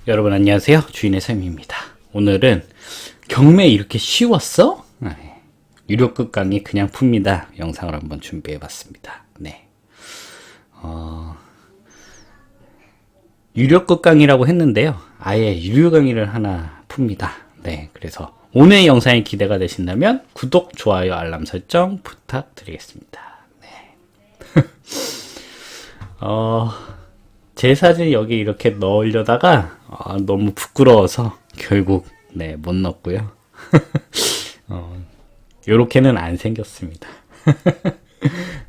여러분 안녕하세요. 주인의 샘입니다. 오늘은 경매 이렇게 쉬웠어? 유료 끝강의 그냥 풉니다. 영상을 한번 준비해봤습니다. 네. 유료 끝강이라고 했는데요. 아예 유료 강의를 하나 풉니다. 네. 그래서 오늘 영상이 기대가 되신다면 구독, 좋아요, 알람 설정 부탁드리겠습니다. 네. 제 사진 여기 이렇게 넣으려다가 너무 부끄러워서 결국 못 넣었고요. 요렇게는 안 생겼습니다.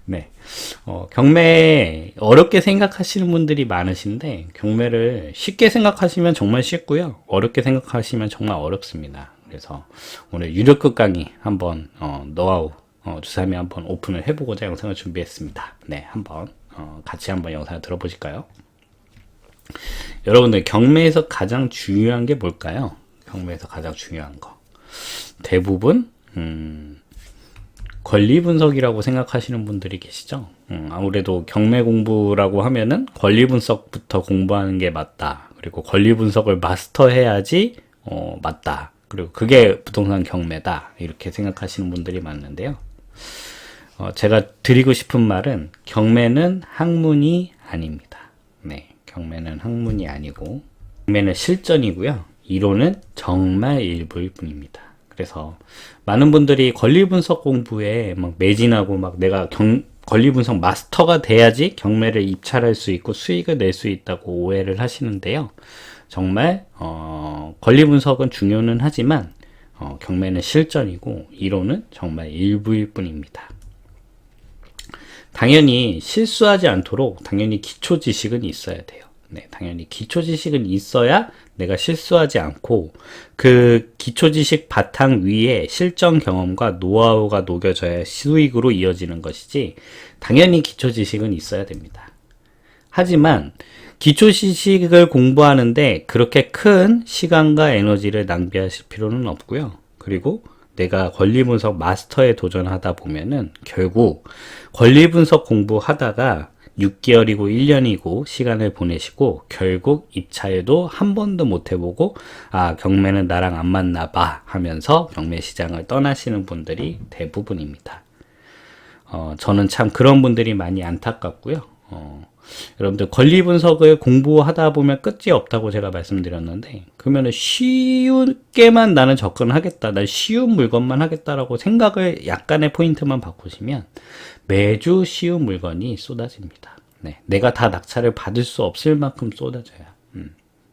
네. 경매 어렵게 생각하시는 분들이 많으신데 경매를 쉽게 생각하시면 정말 쉽고요. 어렵게 생각하시면 정말 어렵습니다. 그래서 오늘 유료급 강의 한번 노하우 주사위 한번 오픈을 해보고자 영상을 준비했습니다. 네, 한번 같이 한번 영상을 들어보실까요? 여러분들 경매에서 가장 중요한 게 뭘까요? 경매에서 가장 중요한 거 대부분 권리 분석이라고 생각하시는 분들이 계시죠. 아무래도 경매 공부라고 하면은 권리 분석부터 공부하는 게 맞다. 그리고 권리 분석을 마스터해야지 맞다. 그리고 그게 부동산 경매다. 이렇게 생각하시는 분들이 많은데요. 제가 드리고 싶은 말은 경매는 학문이 아닙니다. 네, 경매는 학문이 아니고 경매는 실전이고요. 이론은 정말 일부일 뿐입니다. 그래서 많은 분들이 권리 분석 공부에 막 매진하고 막 내가 권리 분석 마스터가 돼야지 경매를 입찰할 수 있고 수익을 낼 수 있다고 오해를 하시는데요. 정말 권리 분석은 중요는 하지만 경매는 실전이고 이론은 정말 일부일 뿐입니다. 당연히 실수하지 않도록 당연히 기초 지식은 있어야 돼요. 네, 당연히 기초 지식은 있어야 내가 실수하지 않고 그 기초 지식 바탕 위에 실전 경험과 노하우가 녹여져야 수익으로 이어지는 것이지 당연히 기초 지식은 있어야 됩니다. 하지만 기초 지식을 공부하는데 그렇게 큰 시간과 에너지를 낭비하실 필요는 없고요. 그리고 내가 권리 분석 마스터에 도전하다 보면은 결국 권리 분석 공부하다가 6개월이고 1년이고 시간을 보내시고 결국 입찰도 한 번도 못 해보고 경매는 나랑 안 맞나 봐 하면서 경매 시장을 떠나시는 분들이 대부분입니다. 저는 참 그런 분들이 많이 안타깝고요. 여러분들 권리 분석을 공부하다 보면 끝이 없다고 제가 말씀드렸는데 그러면 쉽게만 나는 접근하겠다, 난 쉬운 물건만 하겠다라고 생각을 약간의 포인트만 바꾸시면 매주 쉬운 물건이 쏟아집니다. 네, 내가 다 낙찰을 받을 수 없을 만큼 쏟아져요.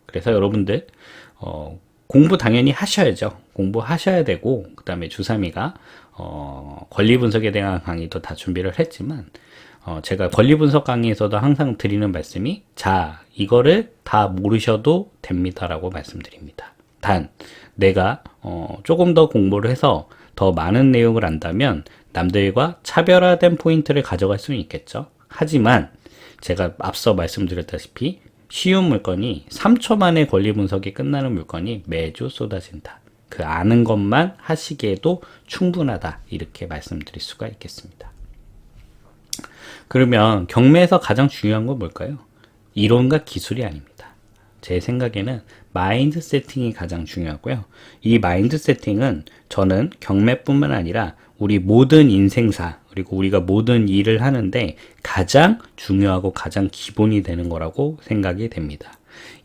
그래서 여러분들 공부 당연히 하셔야죠. 공부하셔야 되고 그 다음에 주삼이가 권리 분석에 대한 강의도 다 준비를 했지만 제가 권리 분석 강의에서도 항상 드리는 말씀이 이거를 다 모르셔도 됩니다라고 말씀드립니다. 단 내가 조금 더 공부를 해서 더 많은 내용을 안다면 남들과 차별화된 포인트를 가져갈 수는 있겠죠. 하지만 제가 앞서 말씀드렸다시피 쉬운 물건이 3초 만에 권리 분석이 끝나는 물건이 매주 쏟아진다. 그 아는 것만 하시기에도 충분하다. 이렇게 말씀드릴 수가 있겠습니다. 그러면 경매에서 가장 중요한 건 뭘까요? 이론과 기술이 아닙니다. 제 생각에는 마인드 세팅이 가장 중요하고요. 이 마인드 세팅은 저는 경매뿐만 아니라 우리 모든 인생사 그리고 우리가 모든 일을 하는데 가장 중요하고 가장 기본이 되는 거라고 생각이 됩니다.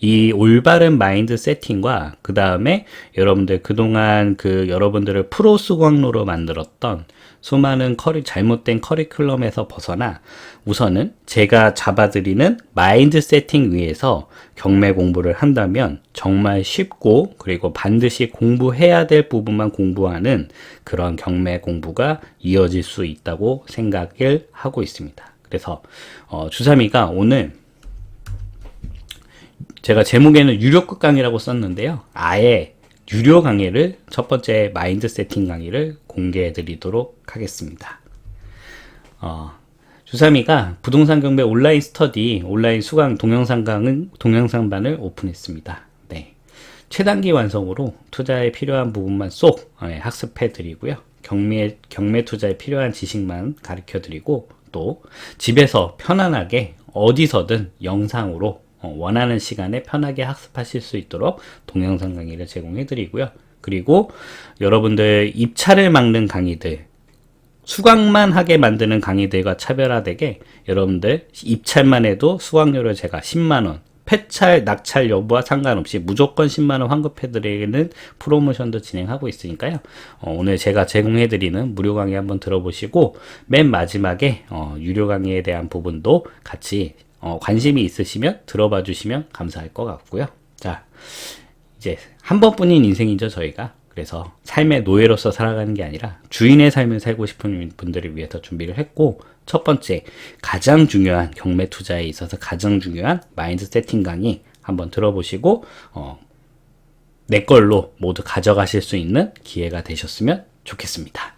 이 올바른 마인드 세팅과 그 다음에 여러분들 그동안 여러분들을 프로 수강로로 만들었던 수많은 잘못된 커리큘럼에서 벗어나 우선은 제가 잡아드리는 마인드 세팅 위에서 경매 공부를 한다면 정말 쉽고 그리고 반드시 공부해야 될 부분만 공부하는 그런 경매 공부가 이어질 수 있다고 생각을 하고 있습니다. 그래서 주삼이가 오늘 제가 제목에는 유료급 강의라고 썼는데요. 아예 유료 강의를 첫 번째 마인드 세팅 강의를 공개해 드리도록 하겠습니다. 주삼이가 부동산 경매 온라인 스터디 온라인 수강 동영상반을 오픈했습니다. 네, 최단기 완성으로 투자에 필요한 부분만 쏙 학습해 드리고요. 경매 투자에 필요한 지식만 가르쳐 드리고 또 집에서 편안하게 어디서든 영상으로 원하는 시간에 편하게 학습하실 수 있도록 동영상 강의를 제공해 드리고요. 그리고 여러분들 입찰을 막는 강의들, 수강만 하게 만드는 강의들과 차별화되게 여러분들 입찰만 해도 수강료를 제가 10만원, 폐찰, 낙찰 여부와 상관없이 무조건 10만원 환급해드리는 프로모션도 진행하고 있으니까요. 오늘 제가 제공해드리는 무료 강의 한번 들어보시고 맨 마지막에 유료 강의에 대한 부분도 같이 관심이 있으시면 들어봐 주시면 감사할 것 같고요. 자, 이제 한 번뿐인 인생이죠, 저희가. 그래서 삶의 노예로서 살아가는 게 아니라 주인의 삶을 살고 싶은 분들을 위해서 준비를 했고, 첫 번째, 가장 중요한 경매 투자에 있어서 가장 중요한 마인드 세팅 강의 한번 들어보시고 내 걸로 모두 가져가실 수 있는 기회가 되셨으면 좋겠습니다.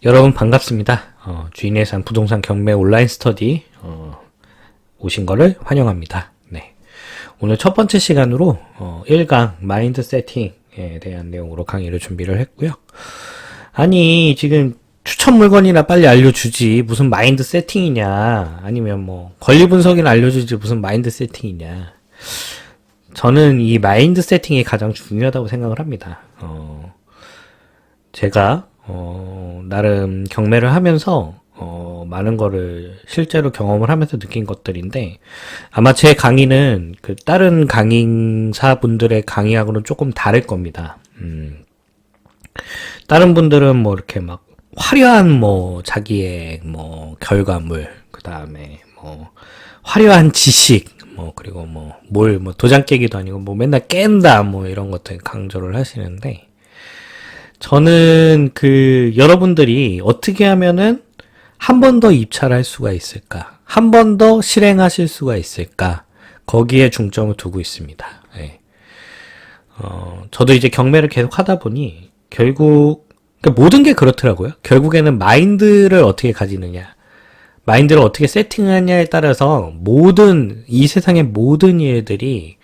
여러분 반갑습니다. 주인의 삶 부동산 경매 온라인 스터디 오신 거를 환영합니다. 네. 오늘 첫 번째 시간으로 1강 마인드 세팅에 대한 내용으로 강의를 준비를 했고요. 아니 지금 추천 물건이나 빨리 알려주지 무슨 마인드 세팅이냐, 아니면 뭐 권리 분석이나 알려주지 무슨 마인드 세팅이냐. 저는 이 마인드 세팅이 가장 중요하다고 생각을 합니다. 제가 나름 경매를 하면서 많은 거를 실제로 경험을 하면서 느낀 것들인데, 아마 제 강의는 그 다른 강의사분들의 강의하고는 조금 다를 겁니다. 다른 분들은 뭐 이렇게 막 화려한 뭐 자기의 뭐 결과물, 그 다음에 뭐 화려한 지식, 뭐 그리고 뭐 뭘 뭐 도장 깨기도 아니고 뭐 맨날 깬다 뭐 이런 것들 강조를 하시는데, 저는 그 여러분들이 어떻게 하면은 한 번 더 입찰할 수가 있을까, 한 번 더 실행하실 수가 있을까, 거기에 중점을 두고 있습니다. 네. 저도 이제 경매를 계속 하다 보니 결국 모든 게 그렇더라고요. 결국에는 마인드를 어떻게 가지느냐, 마인드를 어떻게 세팅하냐에 따라서 이 세상의 모든 일들이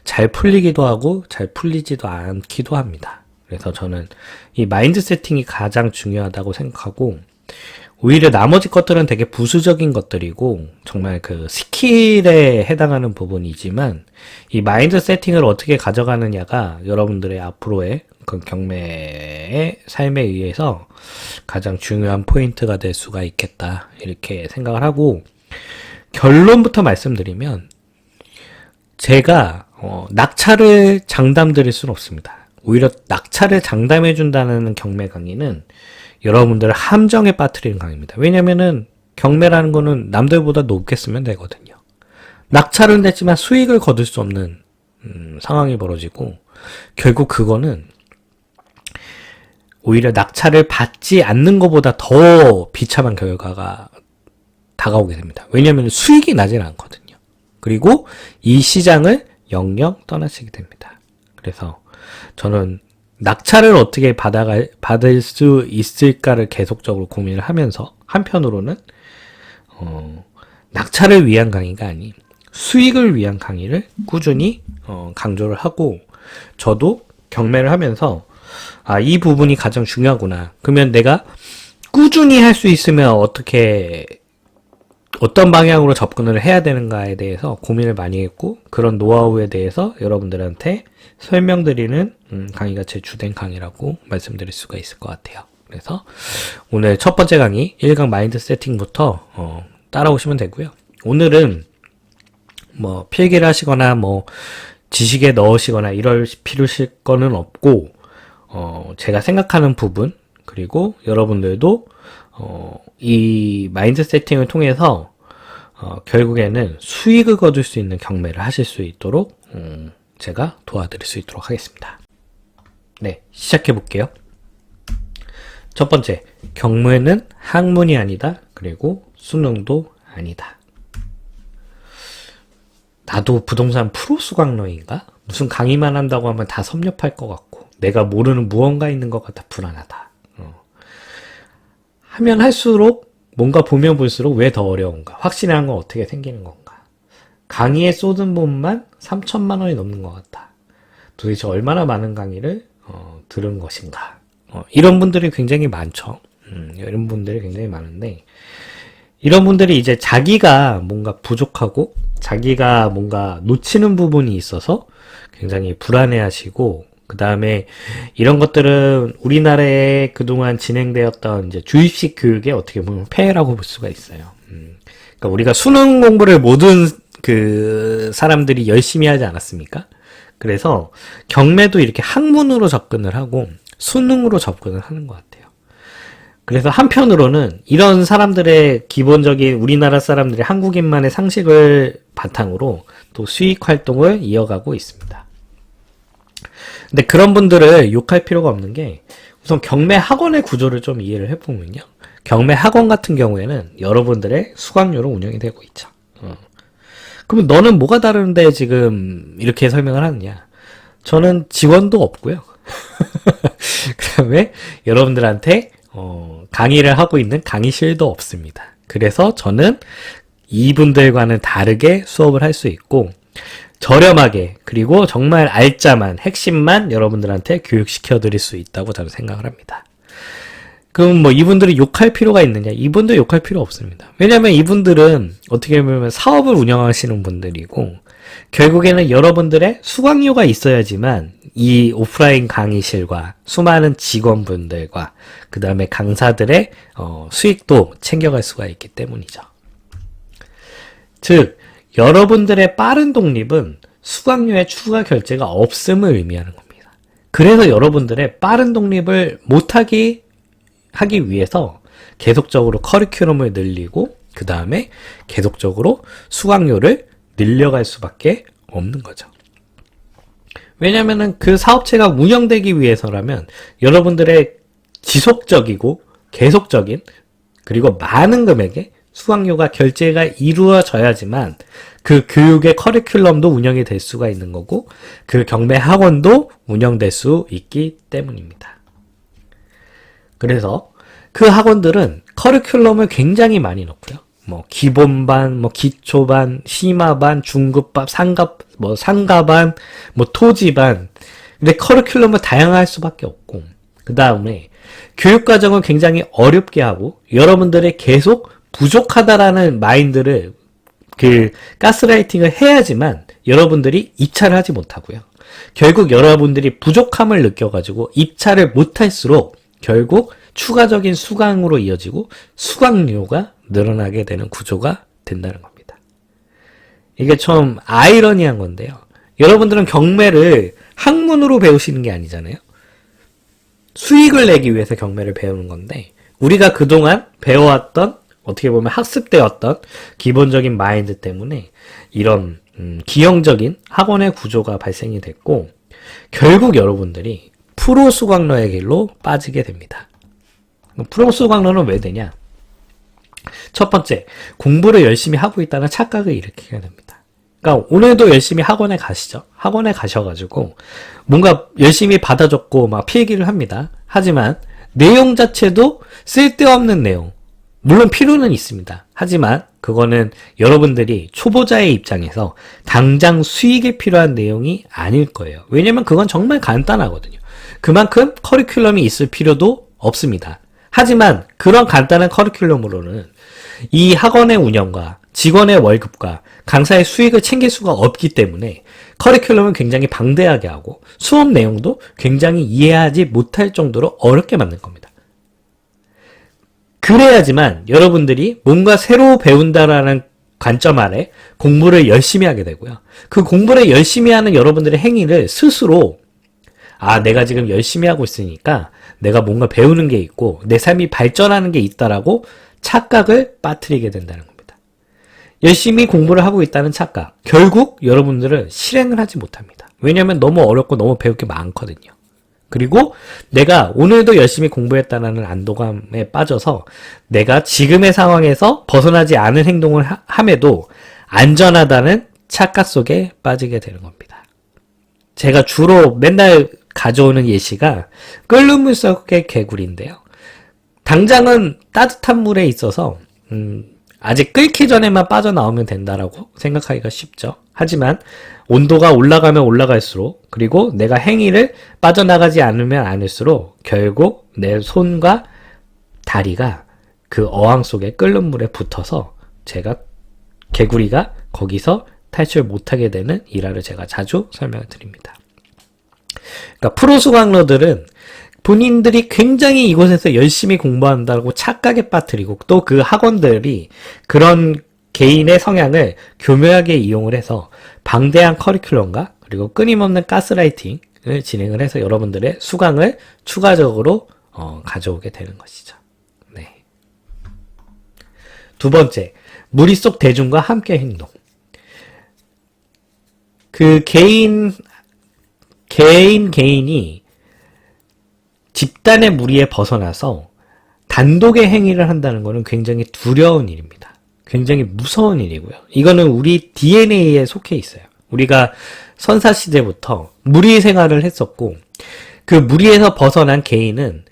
잘 풀리기도 하고 잘 풀리지도 않기도 합니다. 그래서 저는 이 마인드 세팅이 가장 중요하다고 생각하고, 오히려 나머지 것들은 되게 부수적인 것들이고 정말 그 스킬에 해당하는 부분이지만, 이 마인드 세팅을 어떻게 가져가느냐가 여러분들의 앞으로의 그 경매의 삶에 의해서 가장 중요한 포인트가 될 수가 있겠다, 이렇게 생각을 하고, 결론부터 말씀드리면 제가 낙찰을 장담드릴 수는 없습니다. 오히려 낙찰을 장담해준다는 경매 강의는 여러분들을 함정에 빠뜨리는 강의입니다. 왜냐면은 경매라는 거는 남들보다 높게 쓰면 되거든요. 낙찰은 됐지만 수익을 거둘 수 없는 상황이 벌어지고, 결국 그거는 오히려 낙찰을 받지 않는 것보다 더 비참한 결과가 다가오게 됩니다. 왜냐하면 수익이 나질 않거든요. 그리고 이 시장을 영영 떠나시게 됩니다. 그래서 저는 낙찰을 어떻게 받을 수 있을까를 계속적으로 고민을 하면서, 한편으로는 낙찰을 위한 강의가 아닌 수익을 위한 강의를 꾸준히 강조를 하고, 저도 경매를 하면서 이 부분이 가장 중요하구나. 그러면 내가 꾸준히 할 수 있으면 어떤 방향으로 접근을 해야 되는가에 대해서 고민을 많이 했고, 그런 노하우에 대해서 여러분들한테 설명드리는 강의가 제 주된 강의라고 말씀드릴 수가 있을 것 같아요. 그래서 오늘 첫 번째 강의 1강 마인드 세팅부터 따라오시면 되고요. 오늘은 뭐 필기를 하시거나 뭐 지식에 넣으시거나 이럴 필요실 거는 없고, 제가 생각하는 부분, 그리고 여러분들도 이 마인드 세팅을 통해서 결국에는 수익을 거둘 수 있는 경매를 하실 수 있도록 제가 도와드릴 수 있도록 하겠습니다. 네, 시작해 볼게요. 첫 번째, 경매는 학문이 아니다. 그리고 수능도 아니다. 나도 부동산 프로 수강러인가? 무슨 강의만 한다고 하면 다 섭렵할 것 같고, 내가 모르는 무언가 있는 것 같아 불안하다. 하면 할수록, 뭔가 보면 볼수록 왜 더 어려운가? 확실한 건 어떻게 생기는 건가? 강의에 쏟은 돈만 3천만 원이 넘는 것 같다. 도대체 얼마나 많은 강의를 들은 것인가? 이런 분들이 굉장히 많죠. 이런 분들이 굉장히 많은데, 이런 분들이 이제 자기가 뭔가 부족하고 자기가 뭔가 놓치는 부분이 있어서 굉장히 불안해하시고, 그 다음에 이런 것들은 우리나라에 그동안 진행되었던 이제 주입식 교육의 어떻게 보면 폐해라고 볼 수가 있어요. 그러니까 우리가 수능 공부를 모든 그 사람들이 열심히 하지 않았습니까? 그래서 경매도 이렇게 학문으로 접근을 하고 수능으로 접근을 하는 것 같아요. 그래서 한편으로는 이런 사람들의 기본적인 우리나라 사람들의 한국인만의 상식을 바탕으로 또 수익 활동을 이어가고 있습니다. 근데 그런 분들을 욕할 필요가 없는 게, 우선 경매 학원의 구조를 좀 이해를 해보면요. 경매 학원 같은 경우에는 여러분들의 수강료로 운영이 되고 있죠. 그러면 너는 뭐가 다른데 지금 이렇게 설명을 하느냐? 저는 직원도 없고요. 그 다음에 여러분들한테 강의를 하고 있는 강의실도 없습니다. 그래서 저는 이분들과는 다르게 수업을 할 수 있고, 저렴하게, 그리고 정말 알짜만, 핵심만 여러분들한테 교육시켜 드릴 수 있다고 저는 생각을 합니다. 그럼 뭐 이분들이 욕할 필요가 있느냐? 이분들 욕할 필요 없습니다. 왜냐면 이분들은 어떻게 보면 사업을 운영하시는 분들이고, 결국에는 여러분들의 수강료가 있어야지만 이 오프라인 강의실과 수많은 직원분들과 그 다음에 강사들의 수익도 챙겨갈 수가 있기 때문이죠. 즉, 여러분들의 빠른 독립은 수강료의 추가 결제가 없음을 의미하는 겁니다. 그래서 여러분들의 빠른 독립을 하기 위해서 계속적으로 커리큘럼을 늘리고, 그 다음에 계속적으로 수강료를 늘려갈 수밖에 없는 거죠. 왜냐면은 그 사업체가 운영되기 위해서라면 여러분들의 지속적이고 계속적인, 그리고 많은 금액의 수강료가 결제가 이루어져야지만 그 교육의 커리큘럼도 운영이 될 수가 있는 거고, 그 경매 학원도 운영될 수 있기 때문입니다. 그래서 그 학원들은 커리큘럼을 굉장히 많이 넣고요. 뭐 기본반, 뭐 기초반, 심화반, 중급반, 상가반, 뭐 토지반. 근데 커리큘럼은 다양할 수밖에 없고, 그 다음에 교육과정을 굉장히 어렵게 하고, 여러분들의 계속 부족하다라는 마인드를 가스라이팅을 해야지만 여러분들이 입찰을 하지 못하고요. 결국 여러분들이 부족함을 느껴가지고 입찰을 못할수록 결국 추가적인 수강으로 이어지고 수강료가 늘어나게 되는 구조가 된다는 겁니다. 이게 좀 아이러니한 건데요. 여러분들은 경매를 학문으로 배우시는 게 아니잖아요. 수익을 내기 위해서 경매를 배우는 건데, 우리가 그동안 배워왔던, 어떻게 보면 학습되었던 기본적인 마인드 때문에 이런 기형적인 학원의 구조가 발생이 됐고, 결국 여러분들이 프로 수강러의 길로 빠지게 됩니다. 프로 수강러는 왜 되냐? 첫 번째, 공부를 열심히 하고 있다는 착각을 일으키게 됩니다. 그러니까 오늘도 열심히 학원에 가시죠. 학원에 가셔가지고 뭔가 열심히 받아줬고 막 필기를 합니다. 하지만 내용 자체도 쓸데없는 내용, 물론 필요는 있습니다. 하지만 그거는 여러분들이 초보자의 입장에서 당장 수익에 필요한 내용이 아닐 거예요. 왜냐면 그건 정말 간단하거든요. 그만큼 커리큘럼이 있을 필요도 없습니다. 하지만 그런 간단한 커리큘럼으로는 이 학원의 운영과 직원의 월급과 강사의 수익을 챙길 수가 없기 때문에 커리큘럼은 굉장히 방대하게 하고 수업 내용도 굉장히 이해하지 못할 정도로 어렵게 만든 겁니다. 그래야지만 여러분들이 뭔가 새로 배운다라는 관점 아래 공부를 열심히 하게 되고요. 그 공부를 열심히 하는 여러분들의 행위를 스스로, 내가 지금 열심히 하고 있으니까 내가 뭔가 배우는 게 있고 내 삶이 발전하는 게 있다라고 착각을 빠뜨리게 된다는 겁니다. 열심히 공부를 하고 있다는 착각, 결국 여러분들은 실행을 하지 못합니다. 왜냐하면 너무 어렵고 너무 배울 게 많거든요. 그리고 내가 오늘도 열심히 공부했다는 안도감에 빠져서 내가 지금의 상황에서 벗어나지 않은 행동을 함에도 안전하다는 착각 속에 빠지게 되는 겁니다. 제가 주로 맨날 가져오는 예시가 끓는 물 속의 개구리인데요. 당장은 따뜻한 물에 있어서 아직 끓기 전에만 빠져나오면 된다라고 생각하기가 쉽죠. 하지만 온도가 올라가면 올라갈수록, 그리고 내가 행위를 빠져나가지 않으면 않을수록 결국 내 손과 다리가 그 어항 속에 끓는 물에 붙어서 개구리가 거기서 탈출 못하게 되는 일화를 제가 자주 설명을 드립니다. 그러니까 프로 수강러들은 본인들이 굉장히 이곳에서 열심히 공부한다고 착각에 빠뜨리고 또 그 학원들이 그런 개인의 성향을 교묘하게 이용을 해서 방대한 커리큘럼과 그리고 끊임없는 가스라이팅을 진행을 해서 여러분들의 수강을 추가적으로 가져오게 되는 것이죠. 네. 두 번째, 무리 속 대중과 함께 행동. 그 개인이 집단의 무리에 벗어나서 단독의 행위를 한다는 것은 굉장히 두려운 일입니다. 굉장히 무서운 일이고요. 이거는 우리 DNA에 속해 있어요. 우리가 선사시대부터 무리 생활을 했었고, 그 무리에서 벗어난 개인은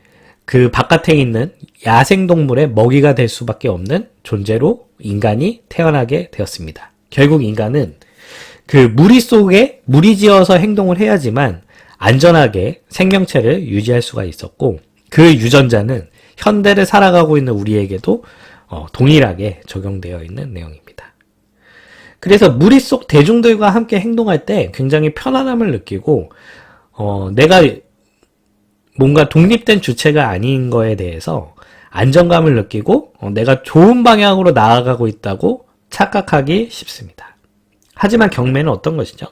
그 바깥에 있는 야생동물의 먹이가 될 수밖에 없는 존재로 인간이 태어나게 되었습니다. 결국 인간은 그 무리 속에 무리지어서 행동을 해야지만 안전하게 생명체를 유지할 수가 있었고, 그 유전자는 현대를 살아가고 있는 우리에게도 동일하게 적용되어 있는 내용입니다. 그래서 무리 속 대중들과 함께 행동할 때 굉장히 편안함을 느끼고 내가 뭔가 독립된 주체가 아닌 거에 대해서 안정감을 느끼고 내가 좋은 방향으로 나아가고 있다고 착각하기 쉽습니다. 하지만 경매는 어떤 것이죠?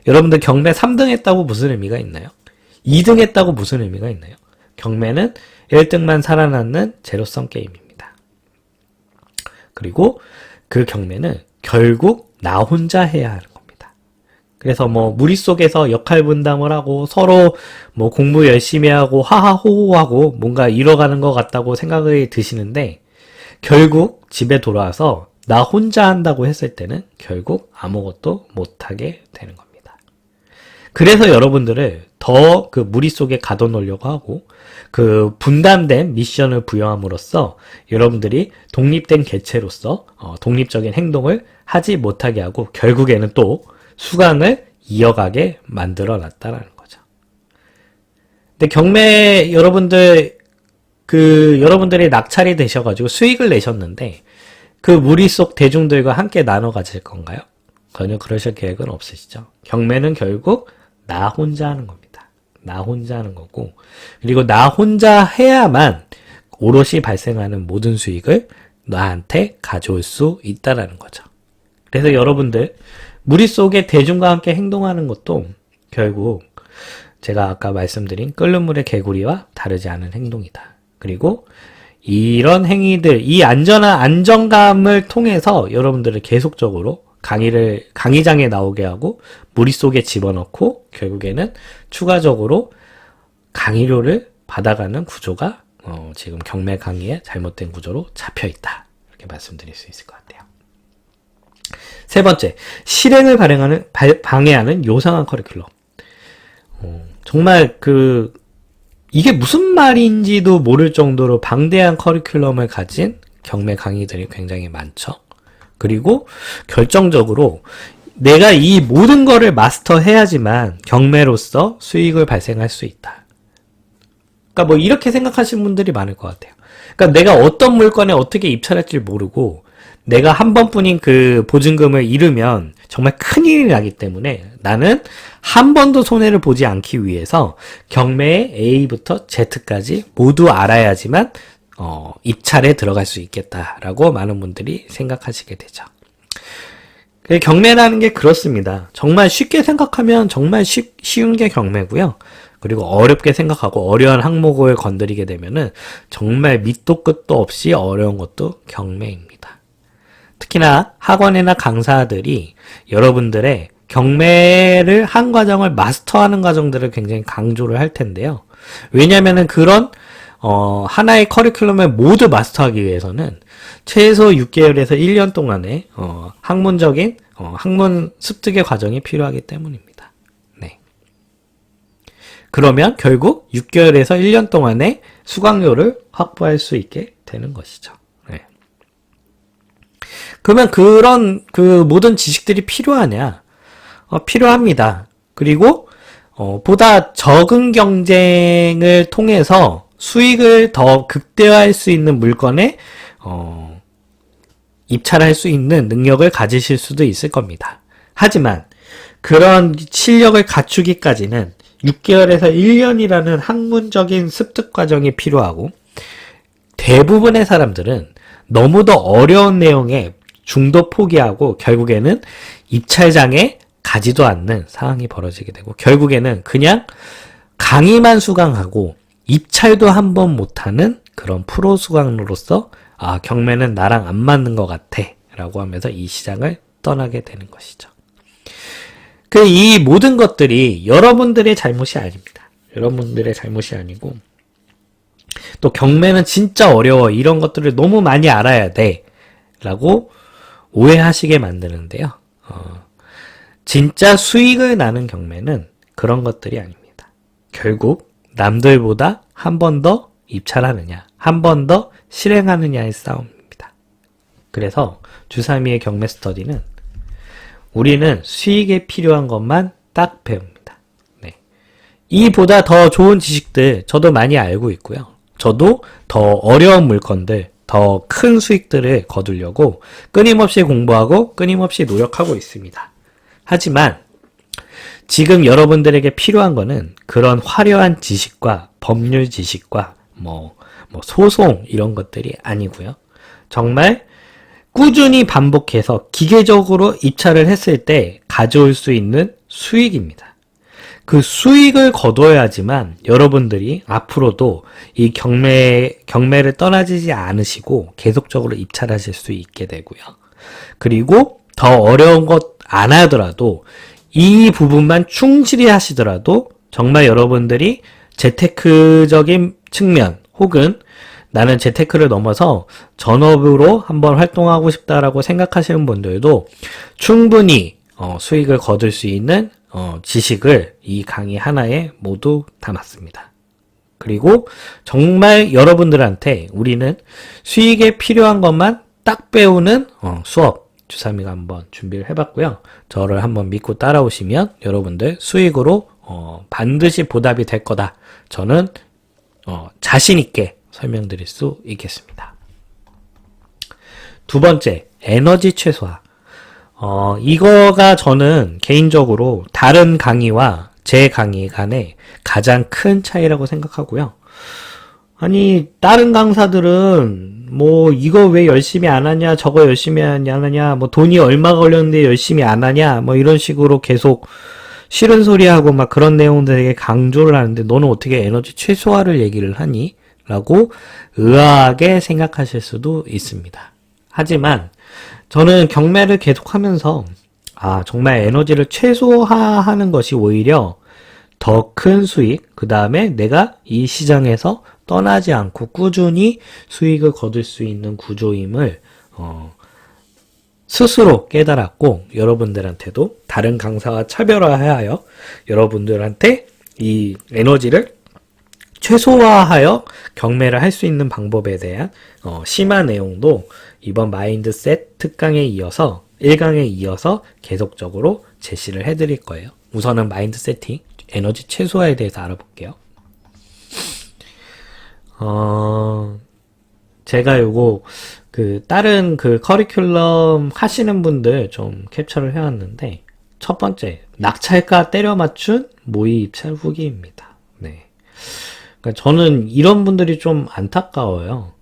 여러분들 경매 3등 했다고 무슨 의미가 있나요? 2등 했다고 무슨 의미가 있나요? 경매는 1등만 살아남는 제로섬 게임입니다. 그리고 그 경매는 결국 나 혼자 해야 하는 겁니다. 그래서 무리 속에서 역할 분담을 하고 서로 공부 열심히 하고 하하호호하고 뭔가 이뤄가는 것 같다고 생각이 드시는데 결국 집에 돌아와서 나 혼자 한다고 했을 때는 결국 아무것도 못하게 되는 겁니다. 그래서 여러분들을 더 그 무리 속에 가둬놓으려고 하고 그 분담된 미션을 부여함으로써 여러분들이 독립된 개체로서 독립적인 행동을 하지 못하게 하고 결국에는 또 수강을 이어가게 만들어 놨다라는 거죠. 근데 경매 여러분들이 낙찰이 되셔가지고 수익을 내셨는데 그 무리 속 대중들과 함께 나눠 가질 건가요? 전혀 그러실 계획은 없으시죠. 경매는 결국 나 혼자 하는 겁니다. 나 혼자 하는 거고, 그리고 나 혼자 해야만 오롯이 발생하는 모든 수익을 나한테 가져올 수 있다라는 거죠. 그래서 여러분들 무리 속에 대중과 함께 행동하는 것도 결국 제가 아까 말씀드린 끓는 물의 개구리와 다르지 않은 행동이다. 그리고 이런 행위들, 이 안정감을 통해서 여러분들을 계속적으로 강의장에 나오게 하고 무리 속에 집어넣고 결국에는 추가적으로 강의료를 받아가는 구조가 지금 경매 강의의 잘못된 구조로 잡혀있다. 이렇게 말씀드릴 수 있을 것 같아요. 세 번째, 실행을 방해하는 요상한 커리큘럼. 정말 이게 무슨 말인지도 모를 정도로 방대한 커리큘럼을 가진 경매 강의들이 굉장히 많죠. 그리고 결정적으로 내가 이 모든 거를 마스터해야지만 경매로서 수익을 발생할 수 있다. 그러니까 이렇게 생각하시는 분들이 많을 것 같아요. 그러니까 내가 어떤 물건에 어떻게 입찰할지 모르고 내가 한 번뿐인 그 보증금을 잃으면 정말 큰일이 나기 때문에 나는 한 번도 손해를 보지 않기 위해서 경매의 A부터 Z까지 모두 알아야지만 입찰에 들어갈 수 있겠다라고 많은 분들이 생각하시게 되죠. 경매라는 게 그렇습니다. 정말 쉽게 생각하면 정말 쉬운 게 경매고요. 그리고 어렵게 생각하고 어려운 항목을 건드리게 되면은 정말 밑도 끝도 없이 어려운 것도 경매입니다. 특히나 학원이나 강사들이 여러분들의 경매를 한 과정을 마스터하는 과정들을 굉장히 강조를 할 텐데요. 왜냐면은 그런 하나의 커리큘럼을 모두 마스터하기 위해서는 최소 6개월에서 1년 동안의 학문적인 학문 습득의 과정이 필요하기 때문입니다. 네. 그러면 결국 6개월에서 1년 동안의 수강료를 확보할 수 있게 되는 것이죠. 네. 그러면 그런 모든 지식들이 필요하냐? 필요합니다. 그리고 보다 적은 경쟁을 통해서 수익을 더 극대화할 수 있는 물건에 입찰할 수 있는 능력을 가지실 수도 있을 겁니다. 하지만 그런 실력을 갖추기까지는 6개월에서 1년이라는 학문적인 습득 과정이 필요하고, 대부분의 사람들은 너무도 어려운 내용에 중도 포기하고 결국에는 입찰장에 가지도 않는 상황이 벌어지게 되고, 결국에는 그냥 강의만 수강하고 입찰도 한번 못하는 그런 프로 수강로로서 경매는 나랑 안 맞는 것 같아 라고 하면서 이 시장을 떠나게 되는 것이죠. 이 모든 것들이 여러분들의 잘못이 아닙니다. 여러분들의 잘못이 아니고, 또 경매는 진짜 어려워, 이런 것들을 너무 많이 알아야 돼 라고 오해하시게 만드는데요. 진짜 수익을 나는 경매는 그런 것들이 아닙니다. 결국 남들보다 한 번 더 입찰하느냐, 한 번 더 실행하느냐의 싸움입니다. 그래서 주3위의 경매 스터디는 우리는 수익에 필요한 것만 딱 배웁니다. 네. 이보다 더 좋은 지식들 저도 많이 알고 있고요. 저도 더 어려운 물건들, 더 큰 수익들을 거두려고 끊임없이 공부하고 끊임없이 노력하고 있습니다. 하지만 지금 여러분들에게 필요한 거는 그런 화려한 지식과 법률 지식과 소송 이런 것들이 아니고요. 정말 꾸준히 반복해서 기계적으로 입찰을 했을 때 가져올 수 있는 수익입니다. 그 수익을 거둬야지만 여러분들이 앞으로도 이 경매를 떠나지 않으시고 계속적으로 입찰하실 수 있게 되고요. 그리고 더 어려운 것 안 하더라도 이 부분만 충실히 하시더라도 정말 여러분들이 재테크적인 측면 혹은 나는 재테크를 넘어서 전업으로 한번 활동하고 싶다라고 생각하시는 분들도 충분히 수익을 거둘 수 있는 지식을 이 강의 하나에 모두 담았습니다. 그리고 정말 여러분들한테 우리는 수익에 필요한 것만 딱 배우는 수업 주3위가 한번 준비를 해봤고요. 저를 한번 믿고 따라오시면 여러분들 수익으로 반드시 보답이 될 거다. 저는 자신 있게 설명드릴 수 있겠습니다. 두 번째, 에너지 최소화. 이거가 저는 개인적으로 다른 강의와 제 강의 간의 가장 큰 차이라고 생각하고요. 아니, 다른 강사들은 이거 왜 열심히 안 하냐, 저거 열심히 안 하냐, 돈이 얼마 걸렸는데 열심히 안 하냐, 이런 식으로 계속 싫은 소리하고 그런 내용들에게 강조를 하는데 너는 어떻게 에너지 최소화를 얘기를 하니? 라고 의아하게 생각하실 수도 있습니다. 하지만 저는 경매를 계속하면서 정말 에너지를 최소화하는 것이 오히려 더 큰 수익, 그 다음에 내가 이 시장에서 떠나지 않고 꾸준히 수익을 거둘 수 있는 구조임을 스스로 깨달았고, 여러분들한테도 다른 강사와 차별화하여 여러분들한테 이 에너지를 최소화하여 경매를 할 수 있는 방법에 대한 심한 내용도 이번 마인드셋 특강에 이어서 1강에 이어서 계속적으로 제시를 해드릴 거예요. 우선은 마인드 세팅, 에너지 최소화에 대해서 알아볼게요. 제가 요거 다른 커리큘럼 하시는 분들 좀 캡처를 해왔는데, 첫 번째, 낙찰가 때려 맞춘 모의 입찰 후기입니다. 네. 그러니까 저는 이런 분들이 좀 안타까워요.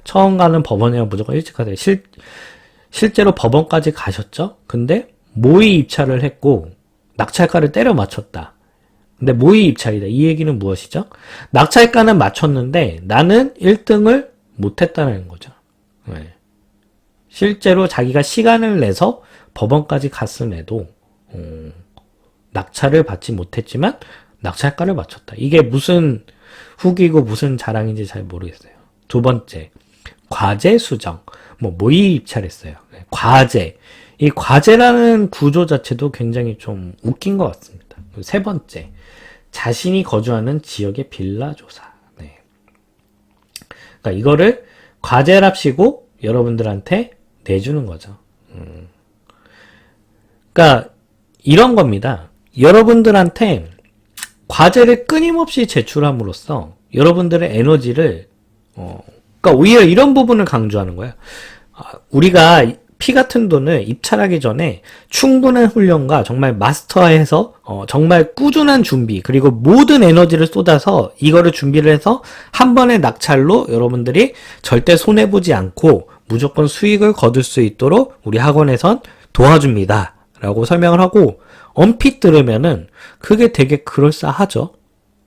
처음 가는 법원이랑 무조건 일찍 가세요. 실제로 법원까지 가셨죠? 근데 모의 입찰을 했고 낙찰가를 때려 맞췄다. 근데 모의 입찰이다. 이 얘기는 무엇이죠? 낙찰가는 맞췄는데 나는 1등을 못했다는 거죠. 네. 실제로 자기가 시간을 내서 법원까지 갔음에도 낙찰을 받지 못했지만 낙찰가를 맞췄다. 이게 무슨 후기고 무슨 자랑인지 잘 모르겠어요. 두 번째, 과제 수정. 모의 입찰했어요. 과제. 이 과제라는 구조 자체도 굉장히 좀 웃긴 것 같습니다. 세 번째, 자신이 거주하는 지역의 빌라 조사. 네. 그러니까 이거를 과제랍시고 여러분들한테 내주는 거죠. 그러니까 이런 겁니다. 여러분들한테 과제를 끊임없이 제출함으로써 여러분들의 에너지를 그러니까 오히려 이런 부분을 강조하는 거예요. 우리가 피 같은 돈을 입찰하기 전에 충분한 훈련과 정말 마스터해서 정말 꾸준한 준비 그리고 모든 에너지를 쏟아서 이거를 준비를 해서 한 번의 낙찰로 여러분들이 절대 손해보지 않고 무조건 수익을 거둘 수 있도록 우리 학원에선 도와줍니다 라고 설명을 하고 언핏 들으면은 그게 되게 그럴싸하죠.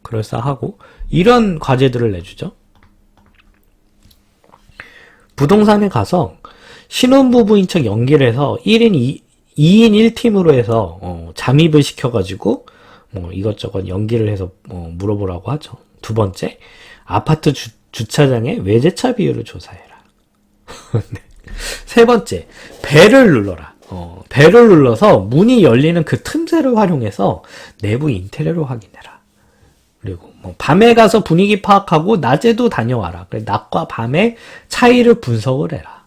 그럴싸하고 이런 과제들을 내주죠. 부동산에 가서 신혼부부인 척 연기를 해서 2인 1팀으로 해서 잠입을 시켜가지고 이것저것 연기를 해서 물어보라고 하죠. 두 번째, 아파트 주차장의 외제차 비율을 조사해라. 네. 세 번째, 벨을 눌러라. 벨을 눌러서 문이 열리는 그 틈새를 활용해서 내부 인테리어를 확인해라. 그리고 밤에 가서 분위기 파악하고 낮에도 다녀와라. 그래, 낮과 밤의 차이를 분석을 해라.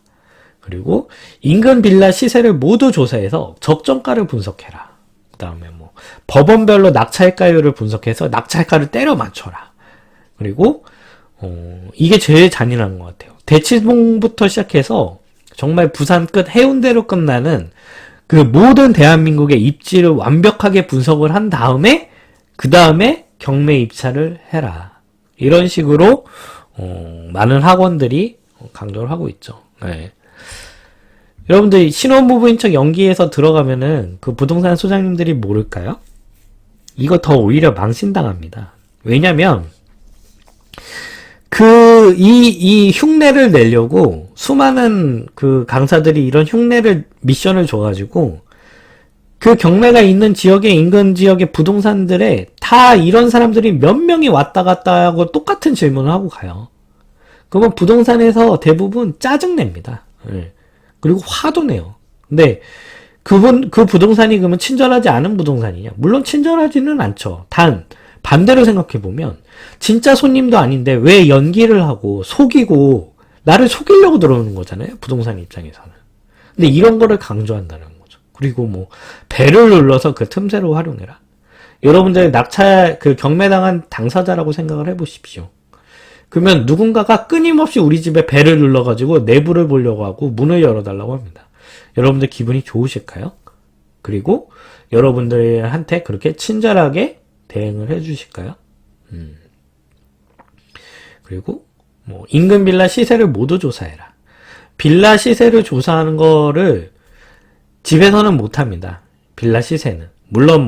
그리고 인근 빌라 시세를 모두 조사해서 적정가를 분석해라. 그 다음에 법원별로 낙찰가율을 분석해서 낙찰가를 때려 맞춰라. 그리고 이게 제일 잔인한 것 같아요. 대치동부터 시작해서 정말 부산 끝 해운대로 끝나는 그 모든 대한민국의 입지를 완벽하게 분석을 한 다음에 그 다음에 경매 입찰을 해라. 이런 식으로 많은 학원들이 강조를 하고 있죠. 네. 여러분들 신혼부부인 척 연기해서 들어가면은 그 부동산 소장님들이 모를까요? 이거 더 오히려 망신당합니다. 왜냐면 이 흉내를 내려고 수많은 그 강사들이 이런 미션을 줘가지고 그 경매가 있는 지역의 인근 지역의 부동산들에 다 이런 사람들이 몇 명이 왔다 갔다 하고 똑같은 질문을 하고 가요. 그러면 부동산에서 대부분 짜증냅니다. 네. 그리고 화도 내요. 근데 그 부동산이 그러면 친절하지 않은 부동산이냐? 물론 친절하지는 않죠. 단 반대로 생각해보면 진짜 손님도 아닌데 왜 연기를 하고 속이고 나를 속이려고 들어오는 거잖아요. 부동산 입장에서는. 근데 이런 거를 강조한다는 거죠. 그리고 배를 눌러서 그 틈새로 활용해라. 여러분들 낙찰 경매당한 당사자라고 생각을 해보십시오. 그러면 누군가가 끊임없이 우리 집에 배를 눌러가지고 내부를 보려고 하고 문을 열어달라고 합니다. 여러분들 기분이 좋으실까요? 그리고 여러분들한테 그렇게 친절하게 대응을 해주실까요? 그리고 인근 빌라 시세를 모두 조사해라. 빌라 시세를 조사하는 거를 집에서는 못합니다. 빌라 시세는. 물론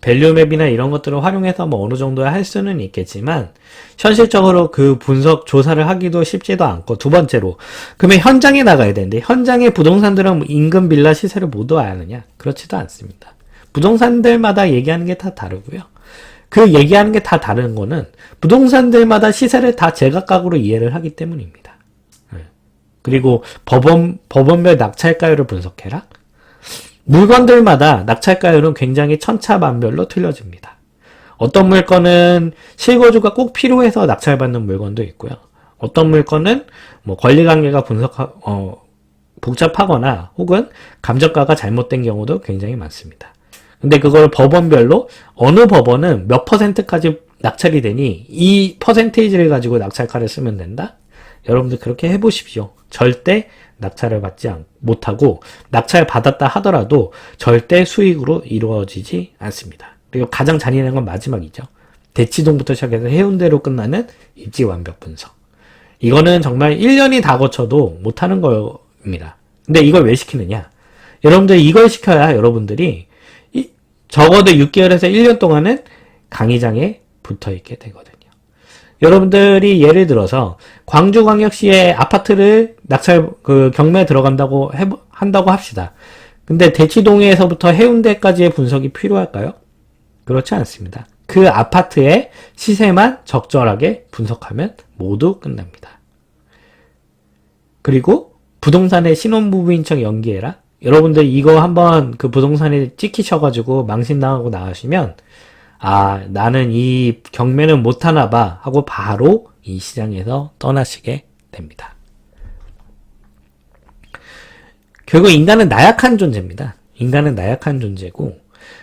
밸류맵이나 이런 것들을 활용해서 어느 정도 할 수는 있겠지만 현실적으로 그 분석 조사를 하기도 쉽지도 않고 두 번째로 그러면 현장에 나가야 되는데 현장의 부동산들은 인근 빌라 시세를 모두 아느냐? 그렇지도 않습니다. 부동산들마다 얘기하는 게 다 다르고요. 그 얘기하는 게 다 다른 거는 부동산들마다 시세를 다 제각각으로 이해를 하기 때문입니다. 그리고 법원별 낙찰가율을 분석해라. 물건들마다 낙찰가율은 굉장히 천차만별로 틀려집니다. 어떤 물건은 실거주가 꼭 필요해서 낙찰받는 물건도 있고요. 어떤 물건은 권리관계가 복잡하거나 혹은 감정가가 잘못된 경우도 굉장히 많습니다. 근데 그걸 법원별로 어느 법원은 몇 %까지 낙찰이 되니 이 퍼센테이지를 가지고 낙찰가를 쓰면 된다? 여러분들 그렇게 해보십시오. 절대 낙찰을 받지 못하고 낙찰 받았다 하더라도 절대 수익으로 이루어지지 않습니다. 그리고 가장 잔인한 건 마지막이죠. 대치동부터 시작해서 해운대로 끝나는 입지 완벽 분석. 이거는 정말 1년이 다 거쳐도 못하는 겁니다. 근데 이걸 왜 시키느냐? 여러분들 이걸 시켜야 여러분들이 적어도 6개월에서 1년 동안은 강의장에 붙어있게 되거든요. 여러분들이 예를 들어서 광주광역시의 아파트를 경매에 들어간다고 한다고 합시다. 근데 대치동에서부터 해운대까지의 분석이 필요할까요? 그렇지 않습니다. 그 아파트의 시세만 적절하게 분석하면 모두 끝납니다. 그리고 부동산의 신혼부부인 척 연기해라. 여러분들 이거 한번 그 부동산에 찍히셔가지고 망신당하고 나가시면 나는 이 경매는 못하나 봐 하고 바로 이 시장에서 떠나시게 됩니다. 결국 인간은 나약한 존재입니다. 인간은 나약한 존재고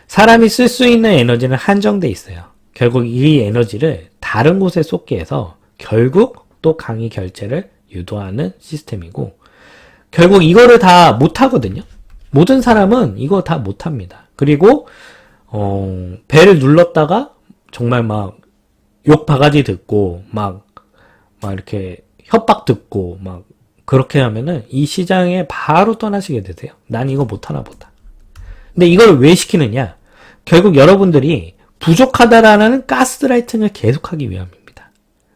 사람이 쓸 수 있는 에너지는 한정돼 있어요. 결국 이 에너지를 다른 곳에 쏟게 해서 결국 또 강의 결제를 유도하는 시스템이고, 결국 이거를 다 못하거든요. 모든 사람은 이거 다 못합니다. 그리고 배를 눌렀다가 정말 막 욕 바가지 듣고 막 이렇게 협박 듣고 막 그렇게 하면은 이 시장에 바로 떠나시게 되세요. 난 이거 못하나 보다. 근데 이걸 왜 시키느냐? 결국 여러분들이 부족하다라는 가스라이팅을 계속하기 위함입니다.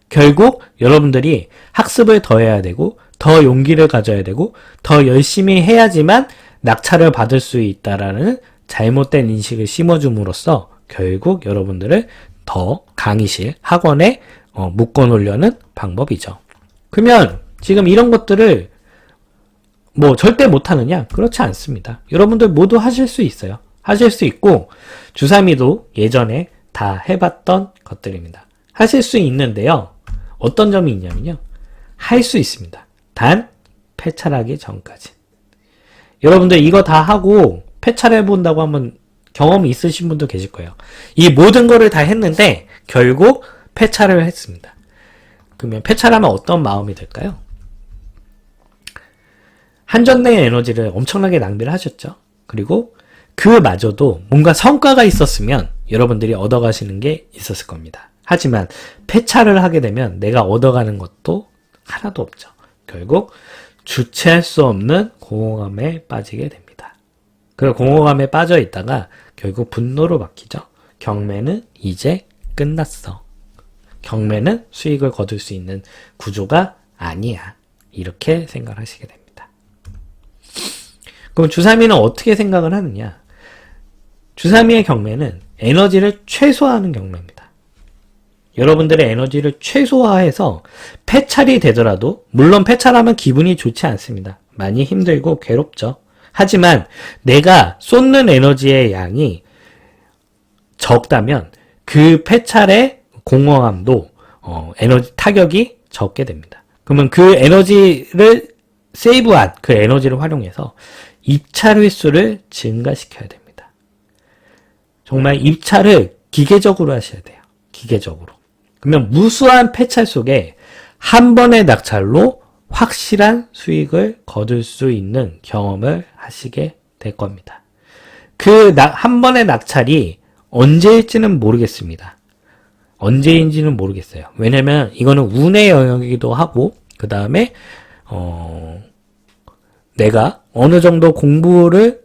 결국 여러분들이 학습을 더 해야 되고 더 용기를 가져야 되고 더 열심히 해야지만 낙찰을 받을 수 있다라는 잘못된 인식을 심어줌으로써 결국 여러분들을 더 강의실, 학원에 묶어놓으려는 방법이죠. 그러면 지금 이런 것들을 뭐 절대 못하느냐? 그렇지 않습니다. 여러분들 모두 하실 수 있어요. 하실 수 있고 주삼이도 예전에 다 해봤던 것들입니다. 하실 수 있는데요. 어떤 점이 있냐면요. 할 수 있습니다. 단 폐찰하기 전까지. 여러분들 이거 다 하고 폐찰해본다고 한번 경험이 있으신 분도 계실 거예요. 이 모든 거를 다 했는데 결국 폐찰을 했습니다. 그러면 폐찰하면 어떤 마음이 들까요? 한전의 에너지를 엄청나게 낭비를 하셨죠. 그리고 그마저도 뭔가 성과가 있었으면 여러분들이 얻어가시는 게 있었을 겁니다. 하지만 폐찰을 하게 되면 내가 얻어가는 것도 하나도 없죠. 결국 주체할 수 없는 공허감에 빠지게 됩니다. 그 공허감에 빠져 있다가 결국 분노로 바뀌죠. 경매는 이제 끝났어. 경매는 수익을 거둘 수 있는 구조가 아니야. 이렇게 생각하시게 됩니다. 그럼 주3위는 어떻게 생각을 하느냐? 주3위의 경매는 에너지를 최소화하는 경매입니다. 여러분들의 에너지를 최소화해서 폐찰이 되더라도, 물론 폐찰하면 기분이 좋지 않습니다. 많이 힘들고 괴롭죠. 하지만 내가 쏟는 에너지의 양이 적다면 그 폐찰의 공허함도 에너지 타격이 적게 됩니다. 그러면 그 에너지를 세이브한 그 에너지를 활용해서 입찰 횟수를 증가시켜야 됩니다. 정말 입찰을 기계적으로 하셔야 돼요. 기계적으로. 그러면 무수한 폐찰 속에 한 번의 낙찰로 확실한 수익을 거둘 수 있는 경험을 하시게 될 겁니다. 그 한 번의 낙찰이 언제일지는 모르겠습니다. 언제인지는 모르겠어요. 왜냐면 이거는 운의 영역이기도 하고, 그 다음에 내가 어느 정도 공부를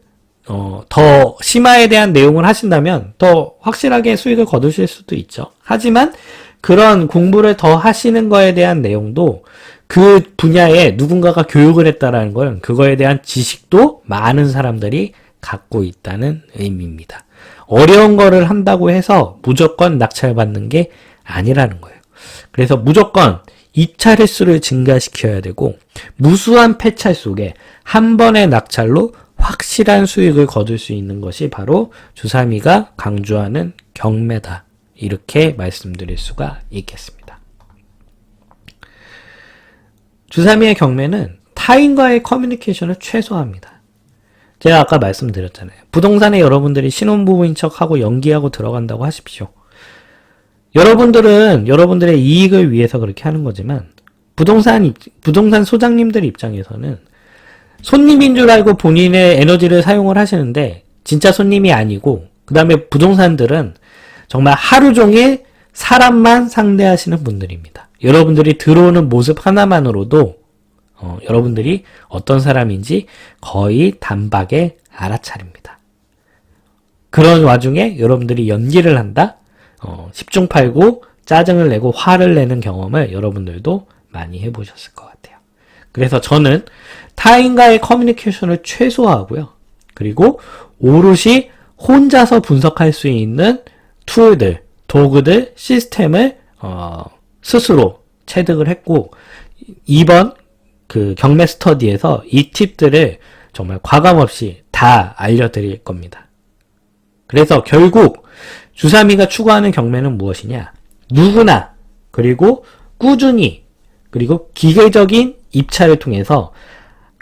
더 심화에 대한 내용을 하신다면 더 확실하게 수익을 거두실 수도 있죠. 하지만 그런 공부를 더 하시는 거에 대한 내용도 그 분야에 누군가가 교육을 했다라는 건 그거에 대한 지식도 많은 사람들이 갖고 있다는 의미입니다. 어려운 거를 한다고 해서 무조건 낙찰받는 게 아니라는 거예요. 그래서 무조건 입찰 횟수를 증가시켜야 되고 무수한 폐찰 속에 한 번의 낙찰로 확실한 수익을 거둘 수 있는 것이 바로 주3위가 강조하는 경매다. 이렇게 말씀드릴 수가 있겠습니다. 주3위의 경매는 타인과의 커뮤니케이션을 최소화합니다. 제가 아까 말씀드렸잖아요. 부동산에 여러분들이 신혼부부인 척하고 연기하고 들어간다고 하십시오. 여러분들은 여러분들의 이익을 위해서 그렇게 하는 거지만 부동산 소장님들 입장에서는 손님인 줄 알고 본인의 에너지를 사용을 하시는데 진짜 손님이 아니고, 그 다음에 부동산들은 정말 하루 종일 사람만 상대하시는 분들입니다. 여러분들이 들어오는 모습 하나만으로도 여러분들이 어떤 사람인지 거의 단박에 알아차립니다. 그런 와중에 여러분들이 연기를 한다? 10중 8구 짜증을 내고 화를 내는 경험을 여러분들도 많이 해보셨을 것 같아요. 그래서 저는 타인과의 커뮤니케이션을 최소화하고요. 그리고 오롯이 혼자서 분석할 수 있는 툴들, 도구들, 시스템을 스스로 체득을 했고, 이번 그 경매 스터디에서 이 팁들을 정말 과감없이 다 알려드릴 겁니다. 그래서 결국 주3위가 추구하는 경매는 무엇이냐? 누구나, 그리고 꾸준히, 그리고 기계적인 입찰을 통해서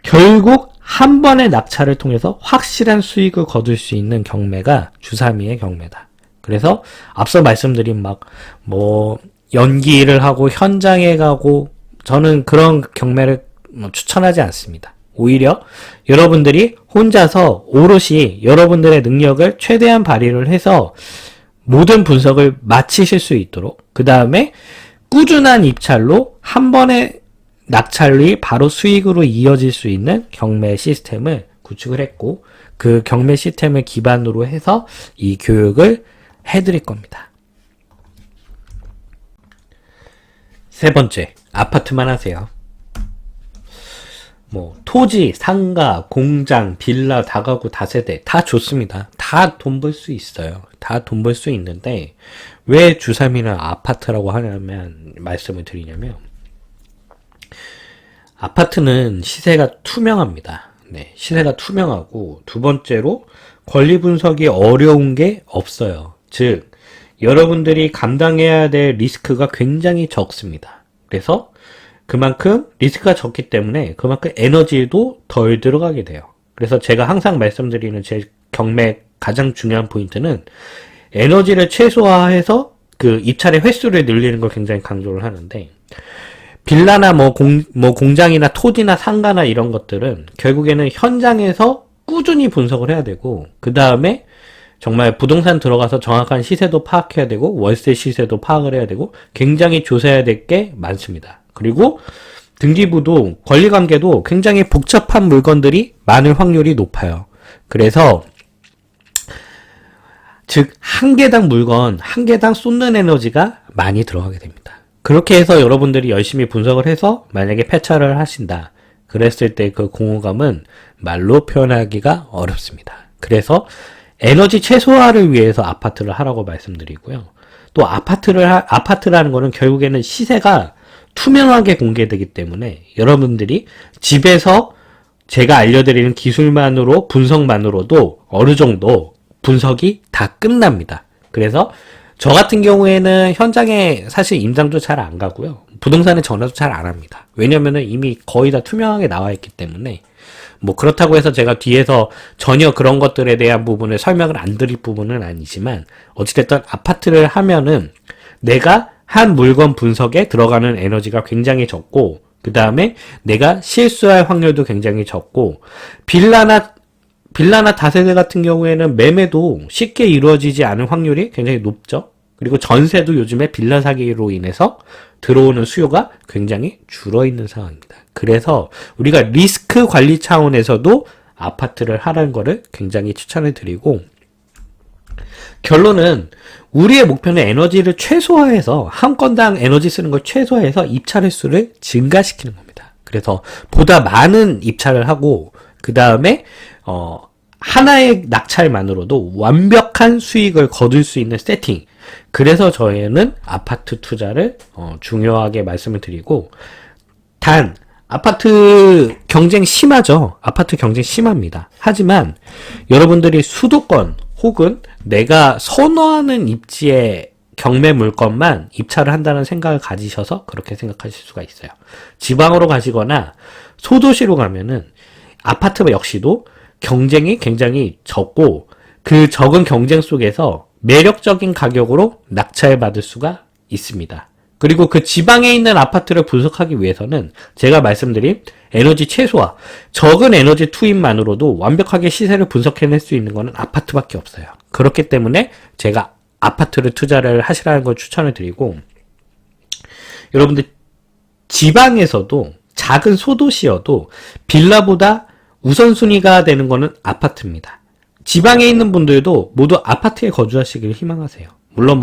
결국 한 번의 낙찰을 통해서 확실한 수익을 거둘 수 있는 경매가 주3위의 경매다. 그래서 앞서 말씀드린 뭐 연기를 하고 현장에 가고 저는 그런 경매를 추천하지 않습니다. 오히려 여러분들이 혼자서 오롯이 여러분들의 능력을 최대한 발휘를 해서 모든 분석을 마치실 수 있도록, 그 다음에 꾸준한 입찰로 한 번의 낙찰이 바로 수익으로 이어질 수 있는 경매 시스템을 구축을 했고, 그 경매 시스템을 기반으로 해서 이 교육을 해드릴 겁니다. 세 번째, 아파트만 하세요. 뭐 토지, 상가, 공장, 빌라, 다가구, 다세대 다 좋습니다. 다 돈 벌 수 있어요. 다 돈 벌 수 있는데 왜 주3이나 아파트라고 하냐면 말씀을 드리냐면, 아파트는 시세가 투명합니다. 네, 시세가 투명하고, 두 번째로 권리 분석이 어려운 게 없어요. 즉 여러분들이 감당해야 될 리스크가 굉장히 적습니다. 그래서 그만큼 리스크가 적기 때문에 그만큼 에너지도 덜 들어가게 돼요. 그래서 제가 항상 말씀드리는 제 경매 가장 중요한 포인트는 에너지를 최소화해서 그 입찰의 횟수를 늘리는 걸 굉장히 강조를 하는데, 빌라나 공장이나 토지나 상가나 이런 것들은 결국에는 현장에서 꾸준히 분석을 해야 되고, 그 다음에 정말 부동산 들어가서 정확한 시세도 파악해야 되고, 월세 시세도 파악을 해야 되고, 굉장히 조사해야 될 게 많습니다. 그리고 등기부도 권리관계도 굉장히 복잡한 물건들이 많을 확률이 높아요. 그래서 즉 한 개당 물건, 한 개당 쏟는 에너지가 많이 들어가게 됩니다. 그렇게 해서 여러분들이 열심히 분석을 해서 만약에 폐차를 하신다, 그랬을 때 그 공허감은 말로 표현하기가 어렵습니다. 그래서 에너지 최소화를 위해서 아파트를 하라고 말씀드리고요. 또 아파트라는 거는 결국에는 시세가 투명하게 공개되기 때문에 여러분들이 집에서 제가 알려드리는 기술만으로, 분석만으로도 어느 정도 분석이 다 끝납니다. 그래서 저 같은 경우에는 현장에 사실 임장도 잘 안 가고요. 부동산에 전화도 잘 안 합니다. 왜냐면은 이미 거의 다 투명하게 나와 있기 때문에, 뭐 그렇다고 해서 제가 뒤에서 전혀 그런 것들에 대한 부분을 설명을 안 드릴 부분은 아니지만, 어찌됐든 아파트를 하면은 내가 한 물건 분석에 들어가는 에너지가 굉장히 적고, 그 다음에 내가 실수할 확률도 굉장히 적고, 빌라나 다세대 같은 경우에는 매매도 쉽게 이루어지지 않을 확률이 굉장히 높죠. 그리고 전세도 요즘에 빌라 사기로 인해서 들어오는 수요가 굉장히 줄어있는 상황입니다. 그래서 우리가 리스크 관리 차원에서도 아파트를 하라는 거를 굉장히 추천을 드리고, 결론은 우리의 목표는 에너지를 최소화해서, 한 건당 에너지 쓰는 걸 최소화해서 입찰 횟수를 증가시키는 겁니다. 그래서 보다 많은 입찰을 하고, 그 다음에 하나의 낙찰만으로도 완벽한 수익을 거둘 수 있는 세팅. 그래서 저희는 아파트 투자를 중요하게 말씀을 드리고, 단 아파트 경쟁 심하죠. 아파트 경쟁 심합니다. 하지만 여러분들이 수도권 혹은 내가 선호하는 입지의 경매 물건만 입찰을 한다는 생각을 가지셔서 그렇게 생각하실 수가 있어요. 지방으로 가시거나 소도시로 가면은 아파트 역시도 경쟁이 굉장히 적고, 그 적은 경쟁 속에서 매력적인 가격으로 낙찰받을 수가 있습니다. 그리고 그 지방에 있는 아파트를 분석하기 위해서는 제가 말씀드린 에너지 최소화, 적은 에너지 투입만으로도 완벽하게 시세를 분석해낼 수 있는 것은 아파트밖에 없어요. 그렇기 때문에 제가 아파트를 투자를 하시라는 걸 추천을 드리고, 여러분들 지방에서도 작은 소도시여도 빌라보다 우선순위가 되는 거는 아파트입니다. 지방에 있는 분들도 모두 아파트에 거주하시길 희망하세요. 물론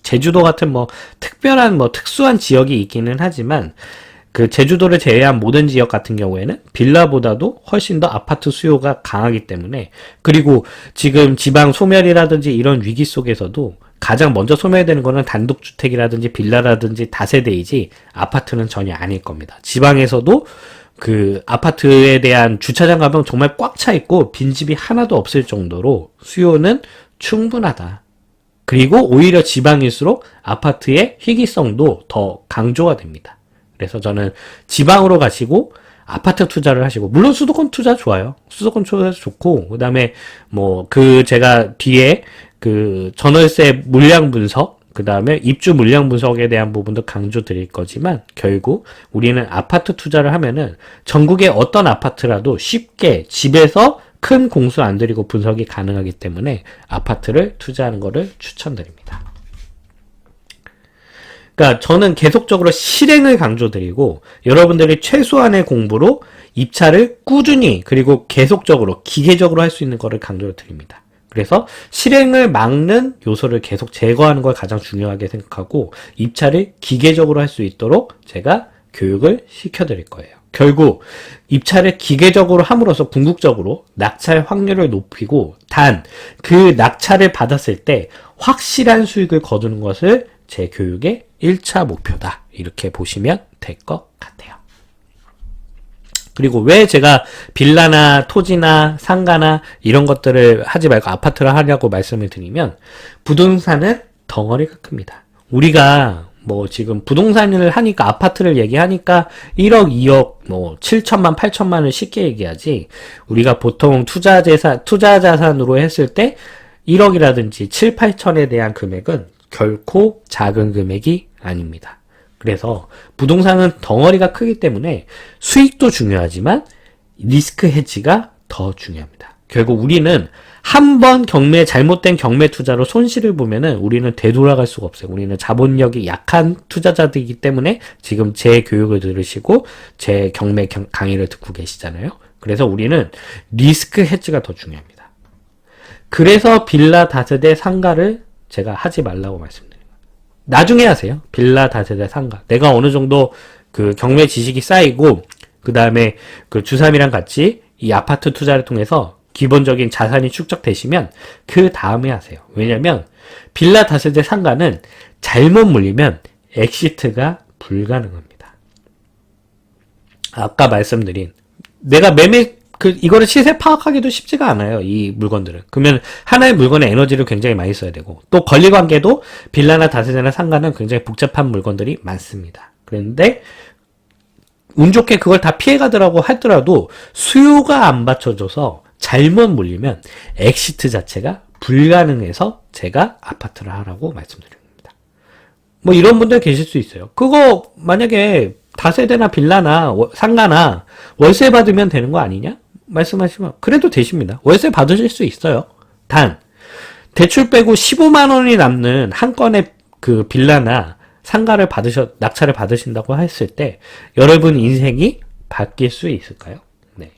제주도 같은 특별한 특수한 지역이 있기는 하지만, 그 제주도를 제외한 모든 지역 같은 경우에는 빌라보다도 훨씬 더 아파트 수요가 강하기 때문에, 그리고 지금 지방 소멸이라든지 이런 위기 속에서도 가장 먼저 소멸되는 거는 단독주택이라든지 빌라라든지 다세대이지 아파트는 전혀 아닐 겁니다. 지방에서도 그 아파트에 대한 주차장 가면 정말 꽉 차 있고 빈집이 하나도 없을 정도로 수요는 충분하다. 그리고 오히려 지방일수록 아파트의 희귀성도 더 강조가 됩니다. 그래서 저는 지방으로 가시고 아파트 투자를 하시고, 물론 수도권 투자 좋아요. 수도권 투자 좋고, 그 다음에 제가 뒤에 그 전월세 물량 분석, 그 다음에 입주 물량 분석에 대한 부분도 강조 드릴 거지만 결국 우리는 아파트 투자를 하면은 전국의 어떤 아파트라도 쉽게 집에서 큰 공수 안 들이고 분석이 가능하기 때문에 아파트를 투자하는 것을 추천드립니다. 그러니까 저는 계속적으로 실행을 강조드리고 여러분들이 최소한의 공부로 입찰을 꾸준히 그리고 계속적으로 기계적으로 할 수 있는 것을 강조드립니다. 그래서 실행을 막는 요소를 계속 제거하는 걸 가장 중요하게 생각하고 입찰을 기계적으로 할 수 있도록 제가 교육을 시켜드릴 거예요. 결국 입찰을 기계적으로 함으로써 궁극적으로 낙찰 확률을 높이고 단 그 낙찰을 받았을 때 확실한 수익을 거두는 것을 제 교육의 1차 목표다. 이렇게 보시면 될 것 같아요. 그리고 왜 제가 빌라나 토지나 상가나 이런 것들을 하지 말고 아파트를 하려고 말씀을 드리면 부동산은 덩어리가 큽니다. 우리가 뭐 지금 부동산을 하니까 아파트를 얘기하니까 1억, 2억, 뭐 7천만, 8천만을 쉽게 얘기하지 우리가 보통 투자 자산으로 했을 때 1억이라든지 7, 8천에 대한 금액은 결코 작은 금액이 아닙니다. 그래서 부동산은 덩어리가 크기 때문에 수익도 중요하지만 리스크 헤지가 더 중요합니다. 결국 우리는 한 번 잘못된 경매 투자로 손실을 보면은 우리는 되돌아갈 수가 없어요. 우리는 자본력이 약한 투자자들이기 때문에 지금 제 교육을 들으시고 제 경매 강의를 듣고 계시잖아요. 그래서 우리는 리스크 헤지가 더 중요합니다. 그래서 빌라 다세대 상가를 제가 하지 말라고 말씀드립니다. 나중에 하세요. 빌라 다세대 상가. 내가 어느 정도 그 경매 지식이 쌓이고 그 다음에 그 주삼이랑 같이 이 아파트 투자를 통해서 기본적인 자산이 축적되시면 그 다음에 하세요. 왜냐면 빌라 다세대 상가는 잘못 물리면 엑시트가 불가능합니다. 아까 말씀드린 내가 이거를 시세 파악하기도 쉽지가 않아요. 이 물건들은. 그러면 하나의 물건의 에너지를 굉장히 많이 써야 되고 또 권리관계도 빌라나 다세대나 상가는 굉장히 복잡한 물건들이 많습니다. 그런데 운 좋게 그걸 다 피해가더라고 하더라도 수요가 안 받쳐줘서 잘못 물리면 엑시트 자체가 불가능해서 제가 아파트를 하라고 말씀드립니다. 뭐 이런 분들 계실 수 있어요. 그거 만약에 다세대나 빌라나 상가나 월세 받으면 되는 거 아니냐? 말씀하시면 그래도 되십니다. 월세 받으실 수 있어요. 단 대출 빼고 15만 원이 남는 한 건의 그 빌라나 상가를 낙찰을 받으신다고 했을 때 여러분 인생이 바뀔 수 있을까요? 네.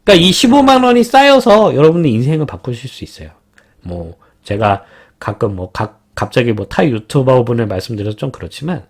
그러니까 이 15만 원이 쌓여서 여러분의 인생을 바꾸실 수 있어요. 뭐 제가 가끔 갑자기 타 유튜버 분을 말씀드려서 좀 그렇지만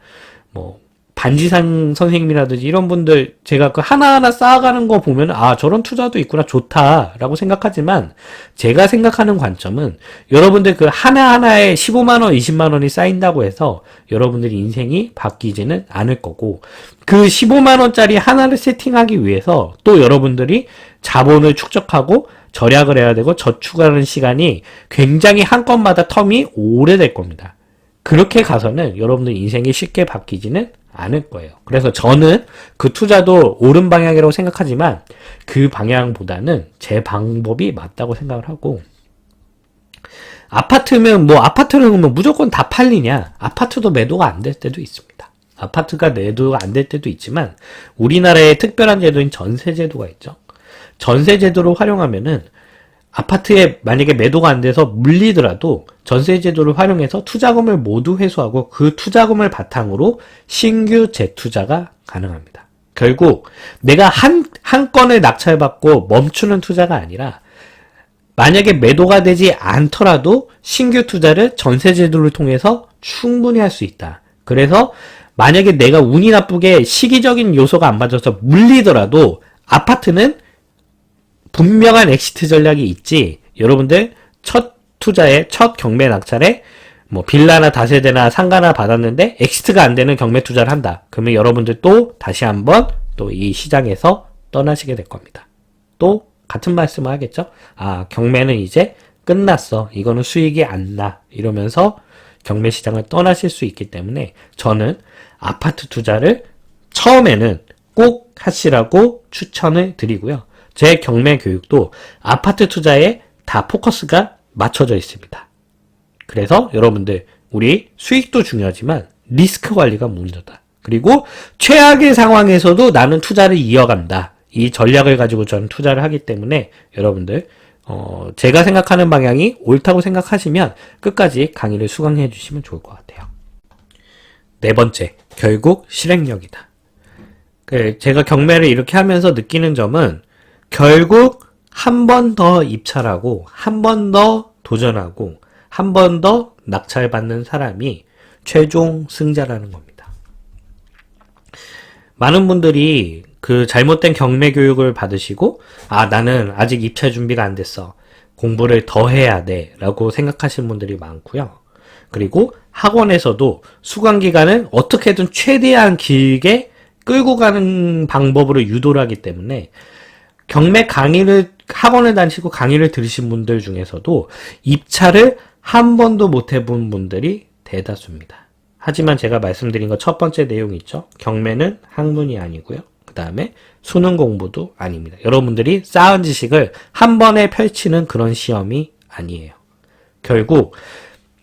반지상 선생님이라든지 이런 분들 제가 그 하나하나 쌓아가는 거 보면 저런 투자도 있구나 좋다라고 생각하지만 제가 생각하는 관점은 여러분들 그 하나하나에 15만 원, 20만 원이 쌓인다고 해서 여러분들이 인생이 바뀌지는 않을 거고 그 15만 원짜리 하나를 세팅하기 위해서 또 여러분들이 자본을 축적하고 절약을 해야 되고 저축하는 시간이 굉장히 한 건마다 텀이 오래될 겁니다. 그렇게 가서는 여러분들 인생이 쉽게 바뀌지는 않을 거예요. 그래서 저는 그 투자도 옳은 방향이라고 생각하지만 그 방향보다는 제 방법이 맞다고 생각을 하고 아파트는 무조건 다 팔리냐? 아파트도 매도가 안 될 때도 있습니다. 아파트가 매도가 안 될 때도 있지만 우리나라의 특별한 제도인 전세제도가 있죠. 전세제도를 활용하면은 아파트에 만약에 매도가 안 돼서 물리더라도 전세제도를 활용해서 투자금을 모두 회수하고 그 투자금을 바탕으로 신규 재투자가 가능합니다. 결국 내가 한 건을 낙찰받고 멈추는 투자가 아니라 만약에 매도가 되지 않더라도 신규 투자를 전세제도를 통해서 충분히 할 수 있다. 그래서 만약에 내가 운이 나쁘게 시기적인 요소가 안 맞아서 물리더라도 아파트는 분명한 엑시트 전략이 있지. 여러분들 첫 경매 낙찰에 빌라나 다세대나 상가나 받았는데 엑시트가 안 되는 경매 투자를 한다. 그러면 여러분들 또 다시 한번 또 이 시장에서 떠나시게 될 겁니다. 또 같은 말씀을 하겠죠. 경매는 이제 끝났어. 이거는 수익이 안 나. 이러면서 경매 시장을 떠나실 수 있기 때문에 저는 아파트 투자를 처음에는 꼭 하시라고 추천을 드리고요. 제 경매 교육도 아파트 투자에 다 포커스가 맞춰져 있습니다. 그래서 여러분들 우리 수익도 중요하지만 리스크 관리가 문제다. 그리고 최악의 상황에서도 나는 투자를 이어간다. 이 전략을 가지고 저는 투자를 하기 때문에 여러분들 제가 생각하는 방향이 옳다고 생각하시면 끝까지 강의를 수강해 주시면 좋을 것 같아요. 네 번째, 결국 실행력이다. 제가 경매를 이렇게 하면서 느끼는 점은 결국 한 번 더 입찰하고 한 번 더 도전하고 한 번 더 낙찰받는 사람이 최종 승자라는 겁니다. 많은 분들이 그 잘못된 경매 교육을 받으시고 나는 아직 입찰 준비가 안 됐어. 공부를 더 해야 돼. 라고 생각하시는 분들이 많고요. 그리고 학원에서도 수강 기간을 어떻게든 최대한 길게 끌고 가는 방법으로 유도를 하기 때문에 경매 강의를 학원을 다니시고 강의를 들으신 분들 중에서도 입찰을 한 번도 못 해본 분들이 대다수입니다. 하지만 제가 말씀드린 것 첫 번째 내용 있죠. 경매는 학문이 아니고요. 그 다음에 수능 공부도 아닙니다. 여러분들이 쌓은 지식을 한 번에 펼치는 그런 시험이 아니에요. 결국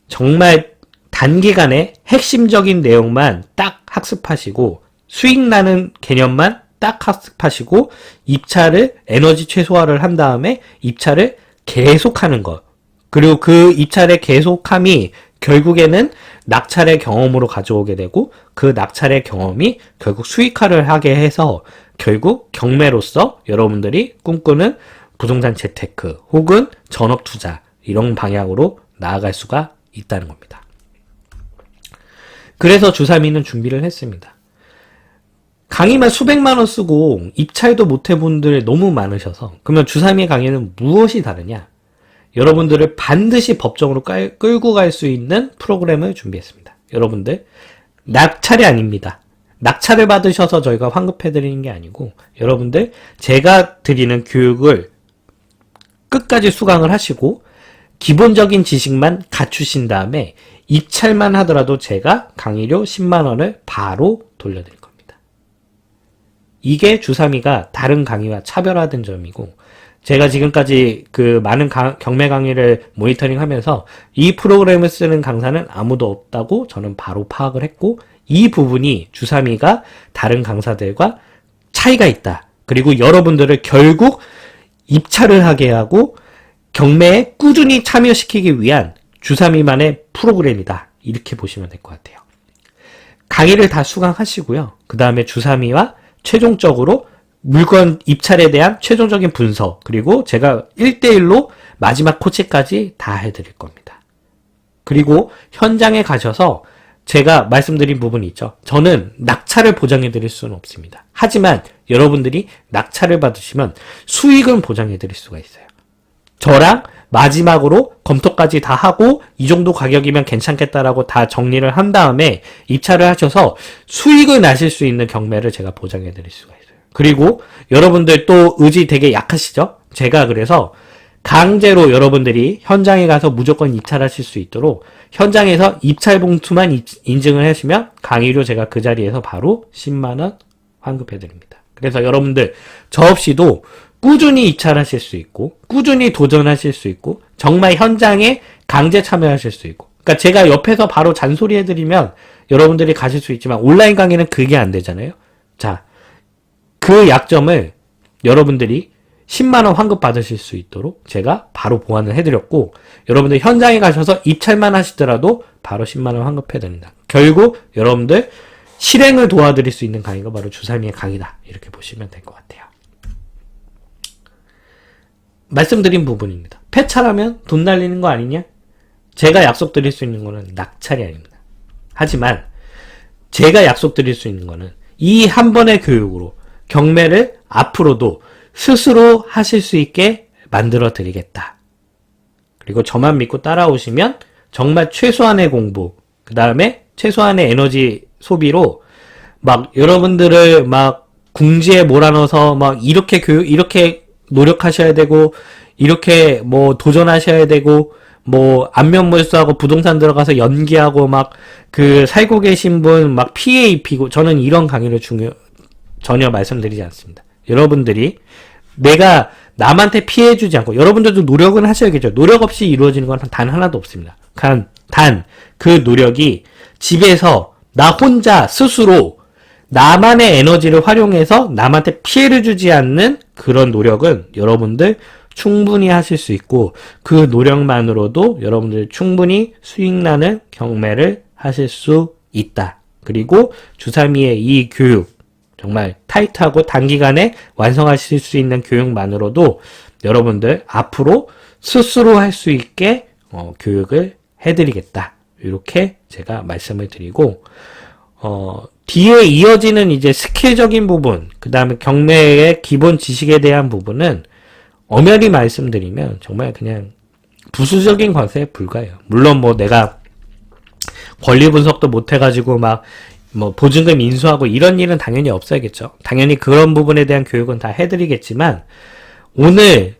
정말 단기간에 핵심적인 내용만 딱 학습하시고 수익 나는 개념만 딱 학습하시고 입찰을 에너지 최소화를 한 다음에 입찰을 계속하는 것. 그리고 그 입찰의 계속함이 결국에는 낙찰의 경험으로 가져오게 되고 그 낙찰의 경험이 결국 수익화를 하게 해서 결국 경매로서 여러분들이 꿈꾸는 부동산 재테크 혹은 전업 투자 이런 방향으로 나아갈 수가 있다는 겁니다. 그래서 주사미는 준비를 했습니다. 강의만 수백만 원 쓰고 입찰도 못 해본 분들이 너무 많으셔서 그러면 주사미의 강의는 무엇이 다르냐? 여러분들을 반드시 법정으로 끌고 갈 수 있는 프로그램을 준비했습니다. 여러분들 낙찰이 아닙니다. 낙찰을 받으셔서 저희가 환급해드리는 게 아니고 여러분들 제가 드리는 교육을 끝까지 수강을 하시고 기본적인 지식만 갖추신 다음에 입찰만 하더라도 제가 강의료 10만 원을 바로 돌려드릴 겁니다. 이게 주사미가 다른 강의와 차별화된 점이고 제가 지금까지 그 많은 경매 강의를 모니터링 하면서 이 프로그램을 쓰는 강사는 아무도 없다고 저는 바로 파악을 했고 이 부분이 주사미가 다른 강사들과 차이가 있다. 그리고 여러분들을 결국 입찰을 하게 하고 경매에 꾸준히 참여시키기 위한 주사미만의 프로그램이다. 이렇게 보시면 될 것 같아요. 강의를 다 수강하시고요. 그 다음에 주사미와 최종적으로 물건 입찰에 대한 최종적인 분석 그리고 제가 1대1로 마지막 코치까지 다 해드릴 겁니다. 그리고 현장에 가셔서 제가 말씀드린 부분이 있죠. 저는 낙찰을 보장해드릴 수는 없습니다. 하지만 여러분들이 낙찰을 받으시면 수익은 보장해드릴 수가 있어요. 저랑 마지막으로 검토까지 다 하고 이 정도 가격이면 괜찮겠다라고 다 정리를 한 다음에 입찰을 하셔서 수익을 나실 수 있는 경매를 제가 보장해드릴 수가 있어요. 그리고 여러분들 또 의지 되게 약하시죠? 제가 그래서 강제로 여러분들이 현장에 가서 무조건 입찰하실 수 있도록 현장에서 입찰 봉투만 인증을 하시면 강의료 제가 그 자리에서 바로 10만 원 환급해드립니다. 그래서 여러분들 저 없이도 꾸준히 입찰하실 수 있고 꾸준히 도전하실 수 있고 정말 현장에 강제 참여하실 수 있고 그러니까 제가 옆에서 바로 잔소리 해드리면 여러분들이 가실 수 있지만 온라인 강의는 그게 안 되잖아요. 자, 그 약점을 여러분들이 10만원 환급 받으실 수 있도록 제가 바로 보완을 해드렸고 여러분들 현장에 가셔서 입찰만 하시더라도 바로 10만원 환급해드립니다. 결국 여러분들 실행을 도와드릴 수 있는 강의가 바로 주사미의 강의다. 이렇게 보시면 될 것 같아요. 말씀드린 부분입니다. 폐차라면 돈 날리는 거 아니냐? 제가 약속드릴 수 있는 거는 낙찰이 아닙니다. 하지만 제가 약속드릴 수 있는 거는 이 한 번의 교육으로 경매를 앞으로도 스스로 하실 수 있게 만들어 드리겠다. 그리고 저만 믿고 따라오시면 정말 최소한의 공부, 그 다음에 최소한의 에너지 소비로 막 여러분들을 막 궁지에 몰아넣어서 막 이렇게 노력하셔야 되고, 이렇게 뭐 도전하셔야 되고, 뭐 안면물수하고 부동산 들어가서 연기하고 막 그 살고 계신 분 막 피해 입히고 저는 이런 강의를 전혀 말씀드리지 않습니다. 여러분들이 내가 남한테 피해 주지 않고 여러분들도 노력은 하셔야겠죠. 노력 없이 이루어지는 건 단 하나도 없습니다. 단, 그 노력이 집에서 나 혼자 스스로 나만의 에너지를 활용해서 남한테 피해를 주지 않는 그런 노력은 여러분들 충분히 하실 수 있고, 그 노력만으로도 여러분들 충분히 수익나는 경매를 하실 수 있다. 그리고 주사미의 이 교육, 정말 타이트하고 단기간에 완성하실 수 있는 교육만으로도 여러분들 앞으로 스스로 할 수 있게 교육을 해드리겠다. 이렇게 제가 말씀을 드리고, 뒤에 이어지는 이제 스킬적인 부분, 그 다음에 경매의 기본 지식에 대한 부분은 엄연히 말씀드리면 정말 그냥 부수적인 과세에 불과해요. 물론 뭐 내가 권리 분석도 못 해가지고 막 뭐 보증금 인수하고 이런 일은 당연히 없어야겠죠. 당연히 그런 부분에 대한 교육은 다 해드리겠지만, 오늘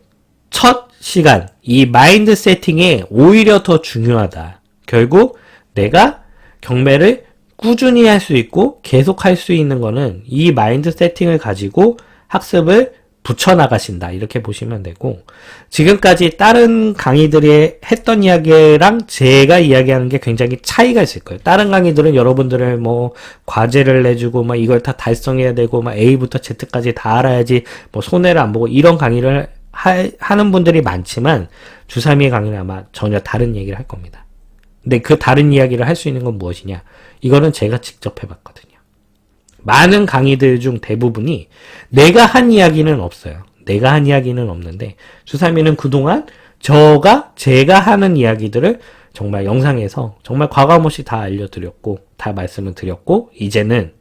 첫 시간 이 마인드 세팅이 오히려 더 중요하다. 결국 내가 경매를 꾸준히 할 수 있고 계속 할 수 있는 거는 이 마인드 세팅을 가지고 학습을 붙여나가신다. 이렇게 보시면 되고, 지금까지 다른 강의들이 했던 이야기랑 제가 이야기하는 게 굉장히 차이가 있을 거예요. 다른 강의들은 여러분들을 뭐 과제를 내주고 막 이걸 다 달성해야 되고 막 A부터 Z까지 다 알아야지 뭐 손해를 안 보고 이런 강의를 하는 분들이 많지만, 주사미의 강의는 아마 전혀 다른 얘기를 할 겁니다. 근데 그 다른 이야기를 할 수 있는 건 무엇이냐? 이거는 제가 직접 해봤거든요. 많은 강의들 중 대부분이 내가 한 이야기는 없어요. 내가 한 이야기는 없는데, 주사미는 그동안 제가 하는 이야기들을 정말 영상에서 정말 과감없이 다 알려드렸고, 다 말씀을 드렸고, 이제는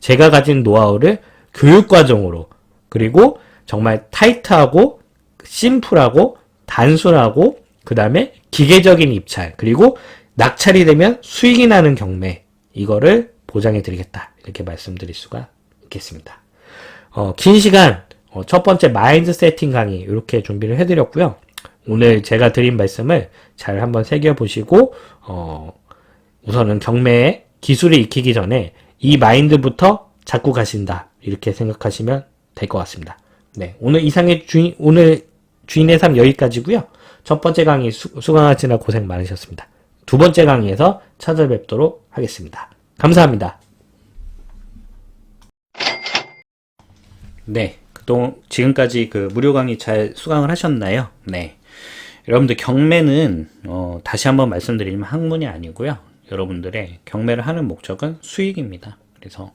제가 가진 노하우를 교육과정으로, 그리고 정말 타이트하고, 심플하고, 단순하고, 그 다음에 기계적인 입찰, 그리고 낙찰이 되면 수익이 나는 경매, 이거를 보장해드리겠다. 이렇게 말씀드릴 수가 있겠습니다. 긴 시간, 첫 번째 마인드 세팅 강의, 이렇게 준비를 해드렸고요. 오늘 제가 드린 말씀을 잘 한번 새겨보시고, 우선은 경매에 기술을 익히기 전에 이 마인드부터 잡고 가신다. 이렇게 생각하시면 될 것 같습니다. 네. 오늘 오늘 주인의 삶 여기까지고요. 첫 번째 강의 수강하시느라 고생 많으셨습니다. 두 번째 강의에서 찾아뵙도록 하겠습니다. 감사합니다. 네, 지금까지 그 무료 강의 잘 수강을 하셨나요? 네. 여러분들 경매는 다시 한번 말씀드리면 학문이 아니고요. 여러분들의 경매를 하는 목적은 수익입니다. 그래서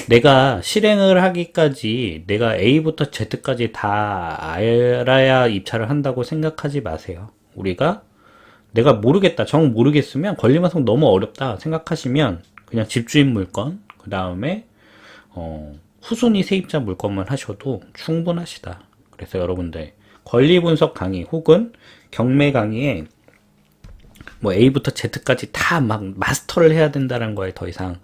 내가 실행을 하기까지 내가 A부터 Z까지 다 알아야 입찰을 한다고 생각하지 마세요. 내가 모르겠다, 정 모르겠으면 권리분석 너무 어렵다 생각하시면 그냥 집주인 물건, 그 다음에 후순위 세입자 물건만 하셔도 충분하시다. 그래서 여러분들 권리분석 강의 혹은 경매 강의에 뭐 A부터 Z까지 다 막 마스터를 해야 된다는 거에 더 이상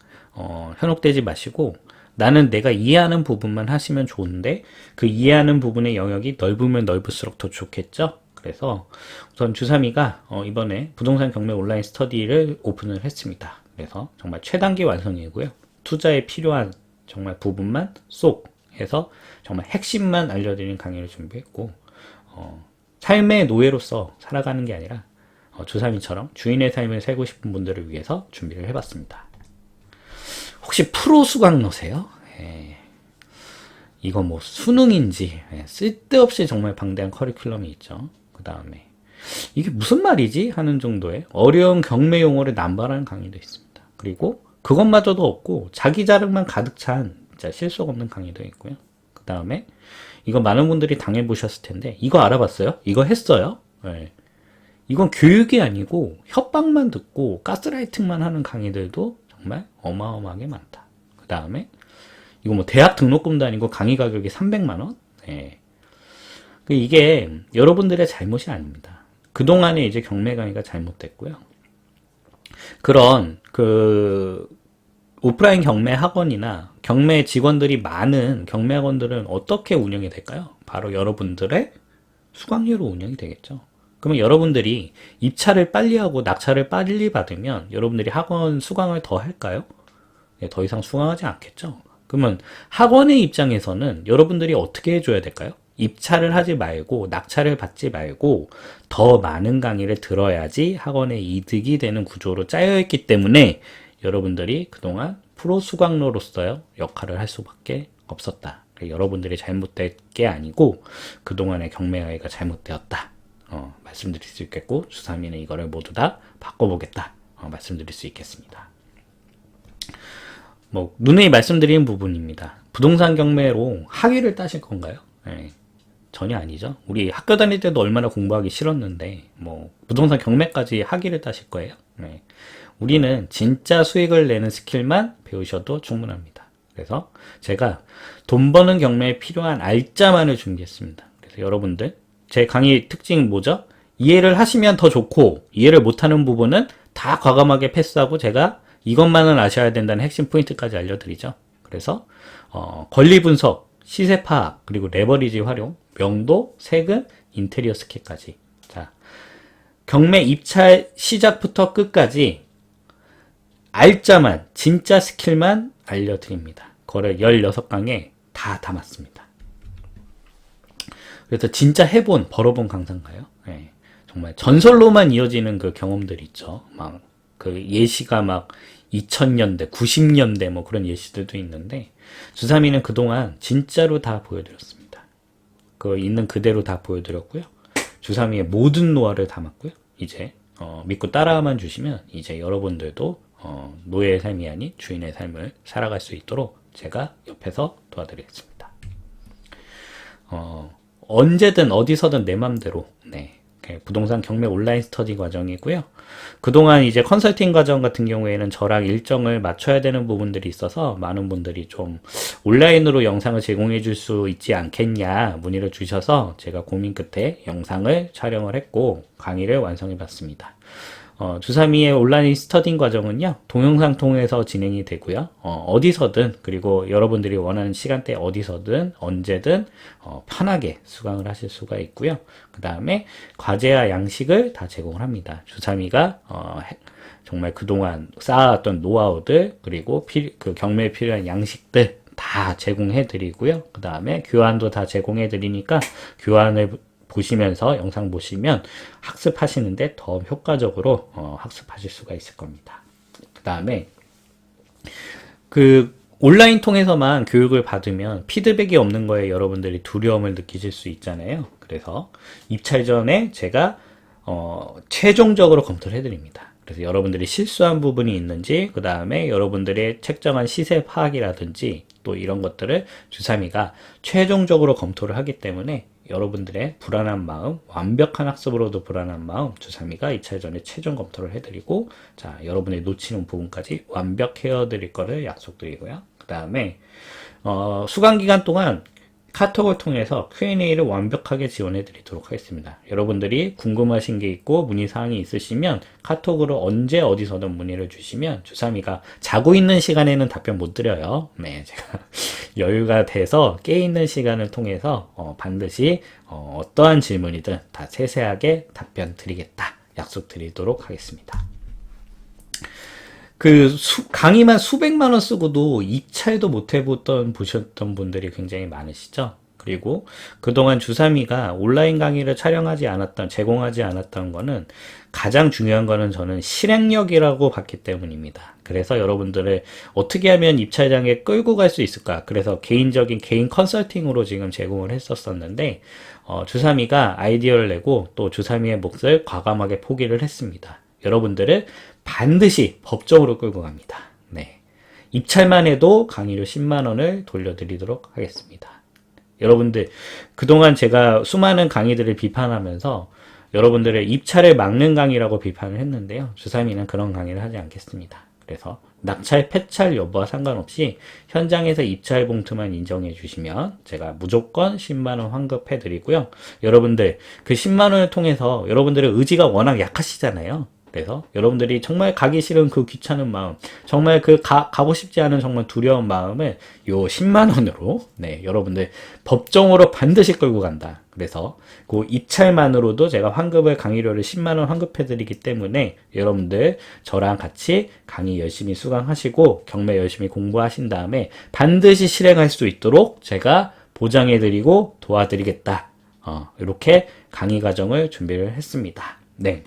현혹되지 마시고, 나는 내가 이해하는 부분만 하시면 좋은데 그 이해하는 부분의 영역이 넓으면 넓을수록 더 좋겠죠. 그래서 우선 주사미가 이번에 부동산 경매 온라인 스터디를 오픈을 했습니다. 그래서 정말 최단기 완성이고요. 투자에 필요한 정말 부분만 쏙 해서 정말 핵심만 알려드리는 강의를 준비했고, 삶의 노예로서 살아가는 게 아니라 주사미처럼 주인의 삶을 살고 싶은 분들을 위해서 준비를 해봤습니다. 혹시 프로 수강러세요? 이거 뭐 수능인지 쓸데없이 정말 방대한 커리큘럼이 있죠. 그 다음에 이게 무슨 말이지? 하는 정도의 어려운 경매 용어를 남발하는 강의도 있습니다. 그리고 그것마저도 없고 자기 자랑만 가득 찬 진짜 실속 없는 강의도 있고요. 그 다음에 이거 많은 분들이 당해보셨을 텐데, 이거 알아봤어요? 이거 했어요? 네. 이건 교육이 아니고 협박만 듣고 가스라이팅만 하는 강의들도 정말 어마어마하게 많다. 그 다음에 이거 뭐 대학 등록금도 아니고 강의 가격이 300만원? 네. 이게 여러분들의 잘못이 아닙니다. 그동안에 이제 경매 강의가 잘못됐고요. 그런 오프라인 경매 학원이나 경매 직원들이 많은 경매 학원들은 어떻게 운영이 될까요? 바로 여러분들의 수강료로 운영이 되겠죠. 그러면 여러분들이 입찰을 빨리 하고 낙찰을 빨리 받으면 여러분들이 학원 수강을 더 할까요? 네, 더 이상 수강하지 않겠죠. 그러면 학원의 입장에서는 여러분들이 어떻게 해줘야 될까요? 입찰을 하지 말고 낙찰을 받지 말고 더 많은 강의를 들어야지 학원에 이득이 되는 구조로 짜여 있기 때문에 여러분들이 그동안 프로 수강로로서의 역할을 할 수밖에 없었다. 여러분들이 잘못된 게 아니고 그동안의 경매 강의가 잘못되었다. 말씀드릴 수 있겠고 주3위는 이거를 모두 다 바꿔보겠다. 말씀드릴 수 있겠습니다. 뭐 누누이 말씀드리는 부분입니다. 부동산 경매로 학위를 따실 건가요? 네, 전혀 아니죠. 우리 학교 다닐 때도 얼마나 공부하기 싫었는데 뭐 부동산 경매까지 학위를 따실 거예요? 네. 우리는 진짜 수익을 내는 스킬만 배우셔도 충분합니다. 그래서 제가 돈 버는 경매에 필요한 알짜만을 준비했습니다. 그래서 여러분들 제 강의 특징은 뭐죠? 이해를 하시면 더 좋고 이해를 못하는 부분은 다 과감하게 패스하고 제가 이것만은 아셔야 된다는 핵심 포인트까지 알려드리죠. 그래서 권리 분석, 시세 파악, 그리고 레버리지 활용, 명도, 세금, 인테리어 스킬까지. 자, 경매 입찰 시작부터 끝까지 알짜만, 진짜 스킬만 알려드립니다. 그거를 16강에 다 담았습니다. 그래서 진짜 해본, 벌어본 강사인가요? 네, 정말 전설로만 이어지는 그 경험들 있죠. 막 그 예시가 막 2000년대, 90년대 뭐 그런 예시들도 있는데 주3위는 그동안 진짜로 다 보여드렸습니다. 그 있는 그대로 다 보여드렸고요. 주3위의 모든 노하를 담았고요. 이제 믿고 따라만 주시면 이제 여러분들도 노예의 삶이 아닌 주인의 삶을 살아갈 수 있도록 제가 옆에서 도와드리겠습니다. 언제든 어디서든 내 맘대로 부동산 경매 온라인 스터디 과정이고요. 그동안 이제 컨설팅 과정 같은 경우에는 저랑 일정을 맞춰야 되는 부분들이 있어서 많은 분들이 좀 온라인으로 영상을 제공해 줄 수 있지 않겠냐 문의를 주셔서 제가 고민 끝에 영상을 촬영을 했고 강의를 완성해 봤습니다. 주3위의 온라인 스터딩 과정은요, 동영상 통해서 진행이 되고요, 어디서든, 그리고 여러분들이 원하는 시간대 어디서든, 언제든, 편하게 수강을 하실 수가 있고요. 그 다음에 과제와 양식을 다 제공을 합니다. 주3위가, 정말 그동안 쌓아왔던 노하우들, 그리고 그 경매에 필요한 양식들 다 제공해 드리고요. 그 다음에 교환도 다 제공해 드리니까, 교환을 보시면서 영상 보시면 학습하시는데 더 효과적으로 학습하실 수가 있을 겁니다. 그 다음에 그 온라인 통해서만 교육을 받으면 피드백이 없는 거에 여러분들이 두려움을 느끼실 수 있잖아요. 그래서 입찰 전에 제가 최종적으로 검토를 해드립니다. 그래서 여러분들이 실수한 부분이 있는지, 그 다음에 여러분들의 책정한 시세 파악이라든지 또 이런 것들을 주3위가 최종적으로 검토를 하기 때문에 여러분들의 불안한 마음, 완벽한 학습으로도 불안한 마음, 주3위가 입찰 전에 최종 검토를 해드리고, 자, 여러분이 놓치는 부분까지 완벽해 드릴 거를 약속드리고요. 그 다음에, 수강 기간 동안 카톡을 통해서 Q&A를 완벽하게 지원해 드리도록 하겠습니다. 여러분들이 궁금하신 게 있고 문의사항이 있으시면 카톡으로 언제 어디서든 문의를 주시면 주3위가 자고 있는 시간에는 답변 못 드려요. 네, 제가 여유가 돼서 깨 있는 시간을 통해서 반드시 어떠한 질문이든 다 세세하게 답변 드리겠다 약속 드리도록 하겠습니다. 강의만 수백만 원 쓰고도 입찰도 못 보셨던 분들이 굉장히 많으시죠? 그리고 그동안 주3위가 온라인 강의를 제공하지 않았던 거는 가장 중요한 거는 저는 실행력이라고 봤기 때문입니다. 그래서 여러분들을 어떻게 하면 입찰장에 끌고 갈 수 있을까? 그래서 개인 컨설팅으로 지금 제공을 했었는데, 주3위가 아이디어를 내고 또 주3위의 몫을 과감하게 포기를 했습니다. 여러분들을 반드시 법정으로 끌고 갑니다. 네. 입찰만 해도 강의료 10만 원을 돌려드리도록 하겠습니다. 여러분들, 그동안 제가 수많은 강의들을 비판하면서 여러분들의 입찰을 막는 강의라고 비판을 했는데요. 주3위는 그런 강의를 하지 않겠습니다. 그래서 낙찰, 폐찰 여부와 상관없이 현장에서 입찰 봉투만 인정해 주시면 제가 무조건 10만 원 환급해 드리고요. 여러분들, 그 10만 원을 통해서 여러분들의 의지가 워낙 약하시잖아요. 그래서 여러분들이 정말 가기 싫은 그 귀찮은 마음, 정말 가고 싶지 않은 정말 두려운 마음을 요 10만 원으로, 여러분들 법정으로 반드시 끌고 간다. 그래서 그 입찰만으로도 제가 강의료를 10만 원 환급해 드리기 때문에 여러분들 저랑 같이 강의 열심히 수강하시고 경매 열심히 공부하신 다음에 반드시 실행할 수 있도록 제가 보장해드리고 도와드리겠다. 이렇게 강의 과정을 준비를 했습니다. 네.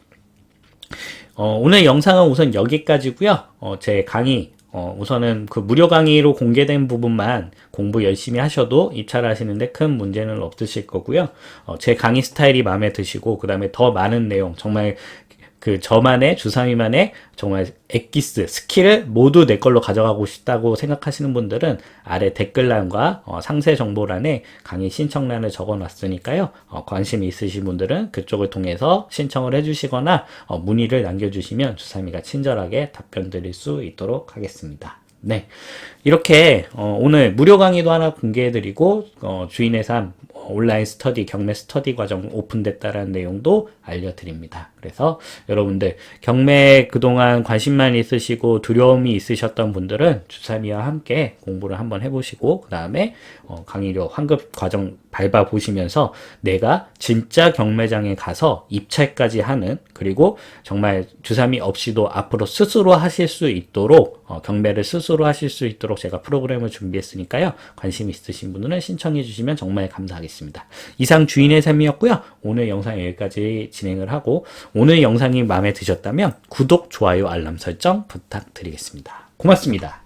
오늘 영상은 우선 여기까지고요. 제 강의 우선은 그 무료 강의로 공개된 부분만 공부 열심히 하셔도 입찰 하시는데 큰 문제는 없으실 거고요. 제 강의 스타일이 마음에 드시고 그 다음에 더 많은 내용 정말 그 저만의 주삼이만의 정말 엑기스 스킬을 모두 내 걸로 가져가고 싶다고 생각하시는 분들은 아래 댓글란과 상세 정보란에 강의 신청란을 적어 놨으니까요. 관심 있으신 분들은 그쪽을 통해서 신청을 해주시거나 문의를 남겨주시면 주삼이가 친절하게 답변 드릴 수 있도록 하겠습니다. 네, 이렇게 오늘 무료 강의도 하나 공개해드리고 주인의 삶 온라인 스터디 경매 스터디 과정 오픈됐다라는 내용도 알려드립니다. 그래서 여러분들 경매 그동안 관심만 있으시고 두려움이 있으셨던 분들은 주삼이와 함께 공부를 한번 해보시고 그 다음에 강의료 환급 과정 밟아보시면서 내가 진짜 경매장에 가서 입찰까지 하는 그리고 정말 주삼이 없이도 앞으로 스스로 하실 수 있도록 경매를 스스로 하실 수 있도록 제가 프로그램을 준비했으니까요. 관심 있으신 분들은 신청해 주시면 정말 감사하겠습니다. 이상 주인의 삶이었고요. 오늘 영상 여기까지 진행을 하고 오늘 영상이 마음에 드셨다면 구독, 좋아요, 알람 설정 부탁드리겠습니다. 고맙습니다.